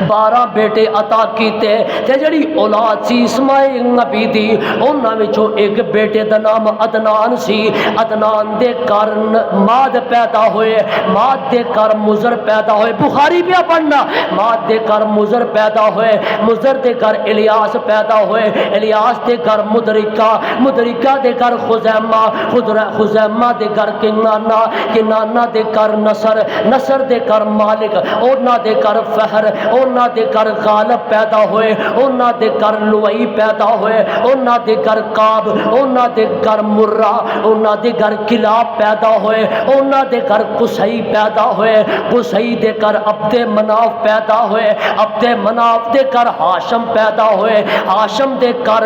12 بیٹے عطا کیتے تے جڑی اولاد سی اسماعیل نبی دی انہاں وچوں ایک بیٹے دا نام عدنان سی عدنان دے کارن ماد پیدا ہوئے ماد دے کر مضر پیدا ہوئے بخاری پہ پڑھنا ماد دے کر مضر پیدا ہوئے مضر دے کر الیاس پیدا ہوئے الیاس دے کر مدرکہ مدرکہ دے کر خزیمہ خزیمہ دے کر کنانہ کنانہ دے کر نصر نصر دے کر مالک اونا دے کر فہر انہاں دے گھر غالب پیدا ہوئے، انہاں دے گھر لوئی پیدا ہوئے، انہاں دے گھر کعب، انہاں دے گھر مرہ، انہاں دے گھر کلاب پیدا ہوئے، انہاں دے گھر قصی پیدا ہوئے، قصی دے گھر عبد مناف پیدا ہوئے، عبد مناف دے گھر ہاشم پیدا ہوئے، ہاشم دے گھر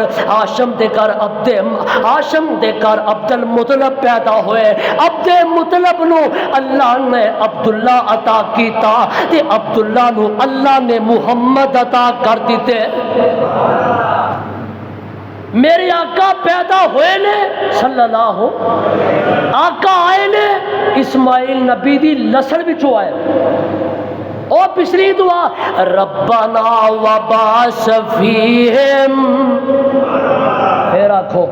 عبد المطلب پیدا ہوئے، عبد مطلب نو اللہ نے عبداللہ عطا کیتا تے عبداللہ نو اللہ نے محمد عطا کر دیتے۔ میرے آقا پیدا ہوئے نے صلی اللہ، آقا آئے نے اسماعیل نبی دی نسل وچوں آئے۔ او پچھلی دعا ربنا وبعث فیہم، پھر آکھو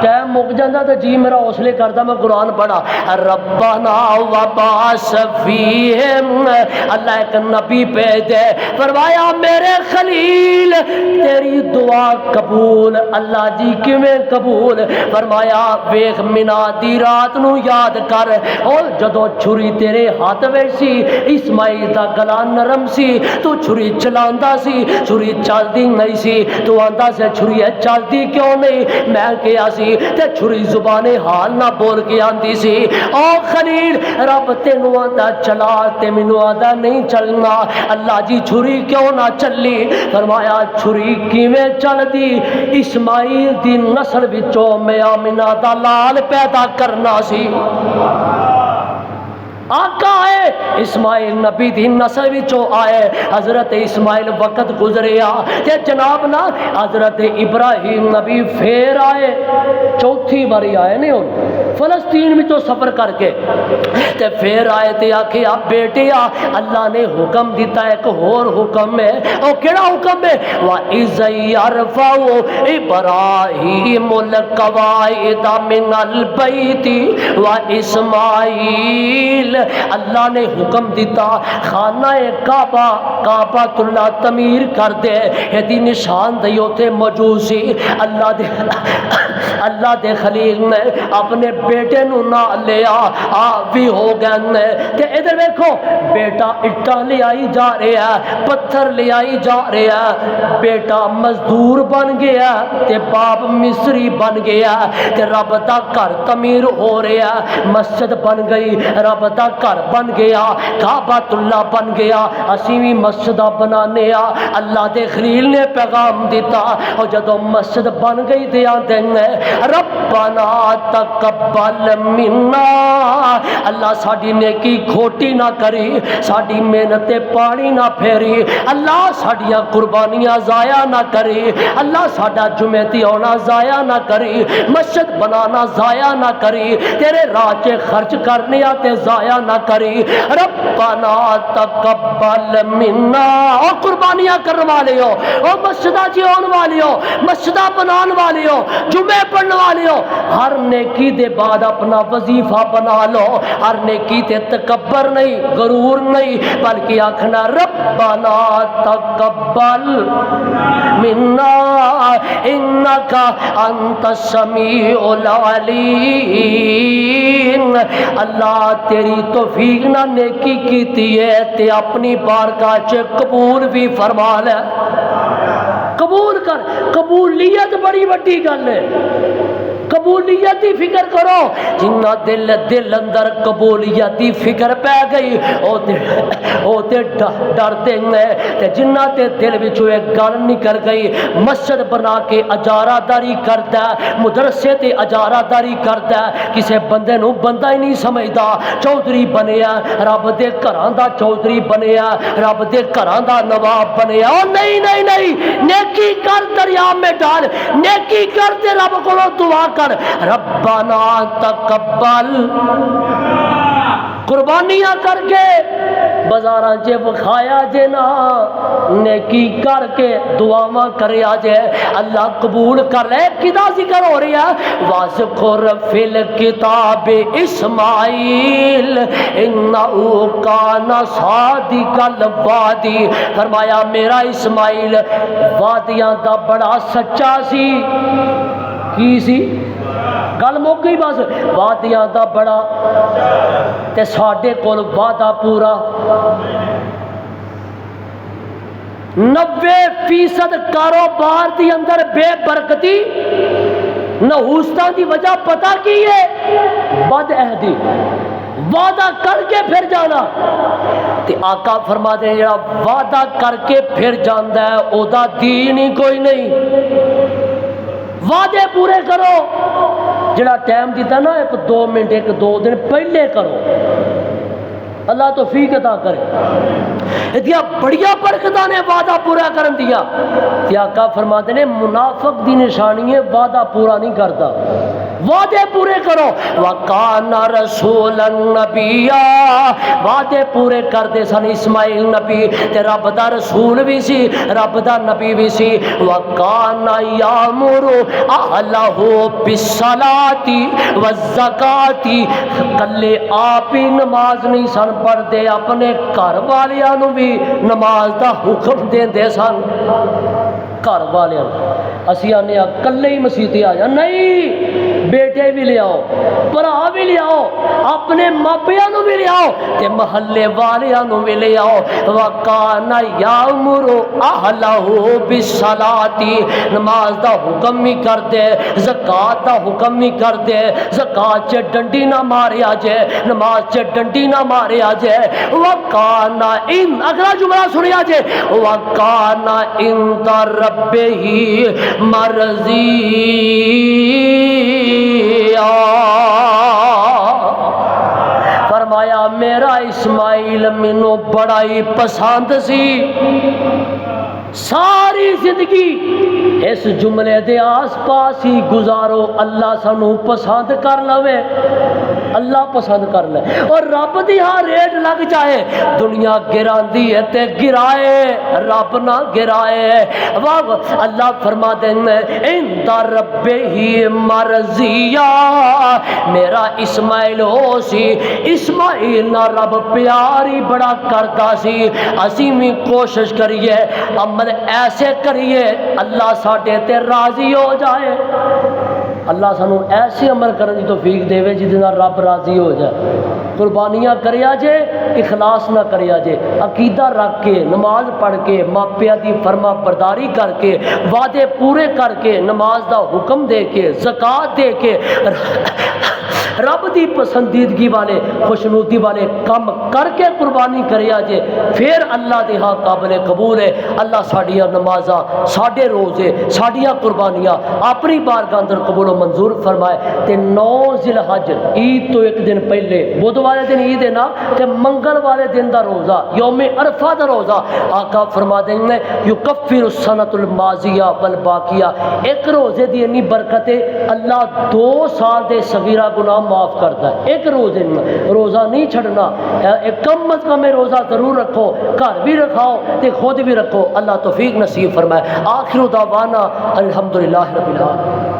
ٹائم مک جاندہ تو جی میرا حوصلے کرتا میں قرآن پڑھا ربنا وبعث فیہم، اللہ ایک نبی بھیج دے، فرمایا میرے خلیل تیری دعا قبول، اللہ جی کیویں قبول، فرمایا ویخ مینا دی رات نو یاد کر، اور جدو چھری تیرے ہاتھ میں سی اسماعیل دا گلا نرم سی، تو چھری چلاندا سی، چھری چلدی نہیں سی، تو آندا سے چھری چلدی کیوں نہیں، میں کیا سی تے چھری زبان حال نہ بول کے آندی سی، او خلیل رب تینوں آندا چلا تے مینوں آندا نہیں چلنا، اللہ جی چھری کیوں نہ چلی، فرمایا چھری کیویں چل دی، اسماعیل دی نسل وچوں میں آمنہ دا لال پیدا کرنا سی۔ آقا آئے اسماعیل نبی دی نسل وچوں آئے، حضرت اسماعیل وقت گزریا تے جناب نا حضرت ابراہیم نبی پھر آئے، چوتھی باری آئے نہیں ہوں فلسطین وچوں سفر کر کے تے پھر آئے تے آکھیا بیٹیا اللہ نے حکم دیتا ہے ایک اور حکم ہے، او کیڑا حکم ہے وَإِذْ يَرْفَعُ إِبْرَاهِيمُ الْقَوَاعِدَ مِنَ الْبَيْتِ وَإِسْمَاعِيلُ، اللہ نے حکم دیتا خانہ کعبہ کعبۃ اللہ تعمیر کر دے، یہ نشان دیو تھے موجوسی، اللہ دے خلیل نے اپنے بیٹے نو نہ لیا بھی ہو گئے کہ ادھر دیکھو بیٹا اٹھا لے آئی جا رہا ہے، پتھر لے آئی جا رہا ہے، بیٹا مزدور بن گیا تے باپ مصری بن گیا تے رب دا گھر تعمیر ہو رہا ہے، مسجد بن گئی، رب دا گھر بن گیا، کعبۃ اللہ بن گیا، اسی بھی مسجدہ بنانے آ، اللہ دے خلیل نے پیغام دیتا، اور جدو مسجد بن گئی دیا دینے ربنا تقبل منا، اللہ ساڑی نیکی کھوٹی نہ کری، ساڑی محنت پانی نہ پھیری، اللہ ساڑیاں قربانیاں ضائع نہ کری، اللہ ساڑا جمعیتی ہونا ضائع نہ کری، مسجد بنانا ضائع نہ کری، تیرے راہ کے خرچ کرنے آتے ضائع نہ کری، ربنا تقبل منا، اور قربانیاں کرنے والے ہو، اور مسجدہ جی ہونے والے ہو، مسجدہ بنانے والے ہو، جمعے پڑھنے والے ہو، ہر نیکی دے بعد اپنا وظیفہ بنا لو، ہر نیکی تے تکبر نہیں غرور نہیں بلکہ آکھنا ربنا تقبل منا انکا انت السمیع العلیم، اللہ تیری توفیق نہ نیکی کیتی ہے تے اپنی بارگاہ چ قبول بھی فرما لے، قبول کر، قبولیت بڑی بڑی گل ہے، قبولیت دی فکر کرو، جنہ دل اندر قبولیت دی فکر پہ گئی او تے ڈر دیں تے جنہ تے دل وچوں ایک گل نکل گئی مسجد بنا کے اجارہ داری کردا ہے، مدرسے تے اجارہ داری کردا ہے، کسے بندے نو بندہ ہی نہیں سمجھدا، چودھری بنیا رب دے گھراں دا چودھری بنیا، رب دے گھراں دا نواب بنیا، او نہیں نہیں نہیں، نیکی کر دریا میں ڈال، نیکی کر تے رب کو دعا کر ربنا تقبل، قربانیاں کر کے بازاراں چ بکھایا جے نا، نیکی کر کے دعاواں کریا جے اللہ قبول کر لے۔ کدا ذکر ہو رہا ہے واذکر فی الکتاب اسماعیل انہ کان صادق الوعد، فرمایا میرا اسماعیل وعدیاں دا بڑا سچا سی، کی سی گل مک گئی بس، وعدیاں دا بڑا تے ساڈے کول وعدہ پورا، 90% کاروبار دی اندر بے برکتی نحوستہ دی وجہ پتہ کی ہے؟ بد عہدی، وعدہ کر کے پھر جانا۔ تے آقا فرما دے جڑا وعدہ کر کے پھر جاندا ہے او دا دین ہی کوئی نہیں۔ وعدے پورے کرو، جڑا ٹائم دیتا نا 1-2 منٹ 1-2 دن پہلے کرو، اللہ توفیق عطا کرے۔ اتیا بڑیا برکتاں نے وعدہ پورا کرن دیا۔ تے آقا فرماتے نے منافق دی نشانی ہے وعدہ پورا نہیں کرتا، وعدے پورے کرو۔ وَقَانَ رَسُولًا نَبِيًّا، وعدے پورے کردے سن اسماعیل نبی، تے رب دا رسول بھی سی، رب دا نبی بھی سی۔ وَقَانَ يَأْمُرُ أَهْلَهُ بِالصَّلَاةِ وَالزَّكَاةِ، کلے آپ ہی نماز نہیں سن پڑھتے، اپنے گھر والیاں نو بھی نماز دا حکم دیندے سن۔ گھر والیاں اسی آنے کلے ہی مسیح آ جا، نہیں، بیٹے بھی لے آؤ، برا بھی لے آؤ، اپنے ماپیاں نو بھی لے آؤ، تے محلے والیاں نو بھی لے آؤ۔ وَقَانَ يَأْمُرُ أَهْلَهُ بِالصَّلَاةِ، نماز دا حکم بھی کر دے، زکوٰۃ دا حکم بھی کر دے، زکوٰۃ چ ڈنڈی نہ ماریا جے، نماز چ ڈنڈی نہ ماریا جے۔ وَقَانَ إِنْ، اگلا جملہ سنیا جے، وَقَانَ عِنْدَ رَبِّهِ مَرْضِيًّا، فرمایا میرا اسماعیل مینوں بڑا ہی پسند سی۔ ساری زندگی اس جملے دے آس پاس ہی گزارو، اللہ سانو پسند کر لوے، اللہ پسند کر لے، اور رب دی ہاں ریٹ لگ جائے، دنیا گراندی ہے تے گرائے، رب نہ گرائے۔ اللہ فرما دیں عند ربہ مرضیہ، میرا اسماعیل ہو سی، اسماعیل نہ رب پیار ہی بڑا کرتا سی۔ اسی بھی کوشش کریے، عمل ایسے کریے اللہ ساڈے تے راضی ہو جائے۔ اللہ سانو ایسے عمل کرنے کی توفیق دے جس نال رب راضی ہو جائے۔ قربانیاں کریا جے، اخلاص نہ کریا جے، عقیدہ رکھ کے، نماز پڑھ کے، ماپیاں دی فرما برداری کر کے، وعدے پورے کر کے، نماز دا حکم دے کے، زکوٰۃ دے کے، رب دی پسندیدگی والے خوشنودی والے کام کر کے قربانی کریا جے، پھر اللہ دے ہاں قابل قبول ہے۔ اللہ ساڈیاں نمازاں، ساڈے روزے، ساڈیاں قربانیاں اپنی بارگاہ اندر قبول و منظور فرمائے۔ تے 9 ذی الحج عید تو ایک دن پہلے، بدھ والے دن عید ہے نا، تے منگل والے دن دا روزہ، یوم عرفہ دا روزہ، آقا فرما دیں گے یکفر السنۃ الماضیہ والباقیہ، ایک روزے دی اتنی برکت ہے اللہ 2 سال دے صغیرہ گناہ معاف کرتا ہے۔ ایک روزے میں روزہ نہیں چھڑنا، ایک کم از کم روزہ ضرور رکھو، گھر بھی رکھاؤ تے خود بھی رکھو۔ اللہ توفیق نصیب فرمائے۔ آخر دعوانا الحمدللہ رب العالمین۔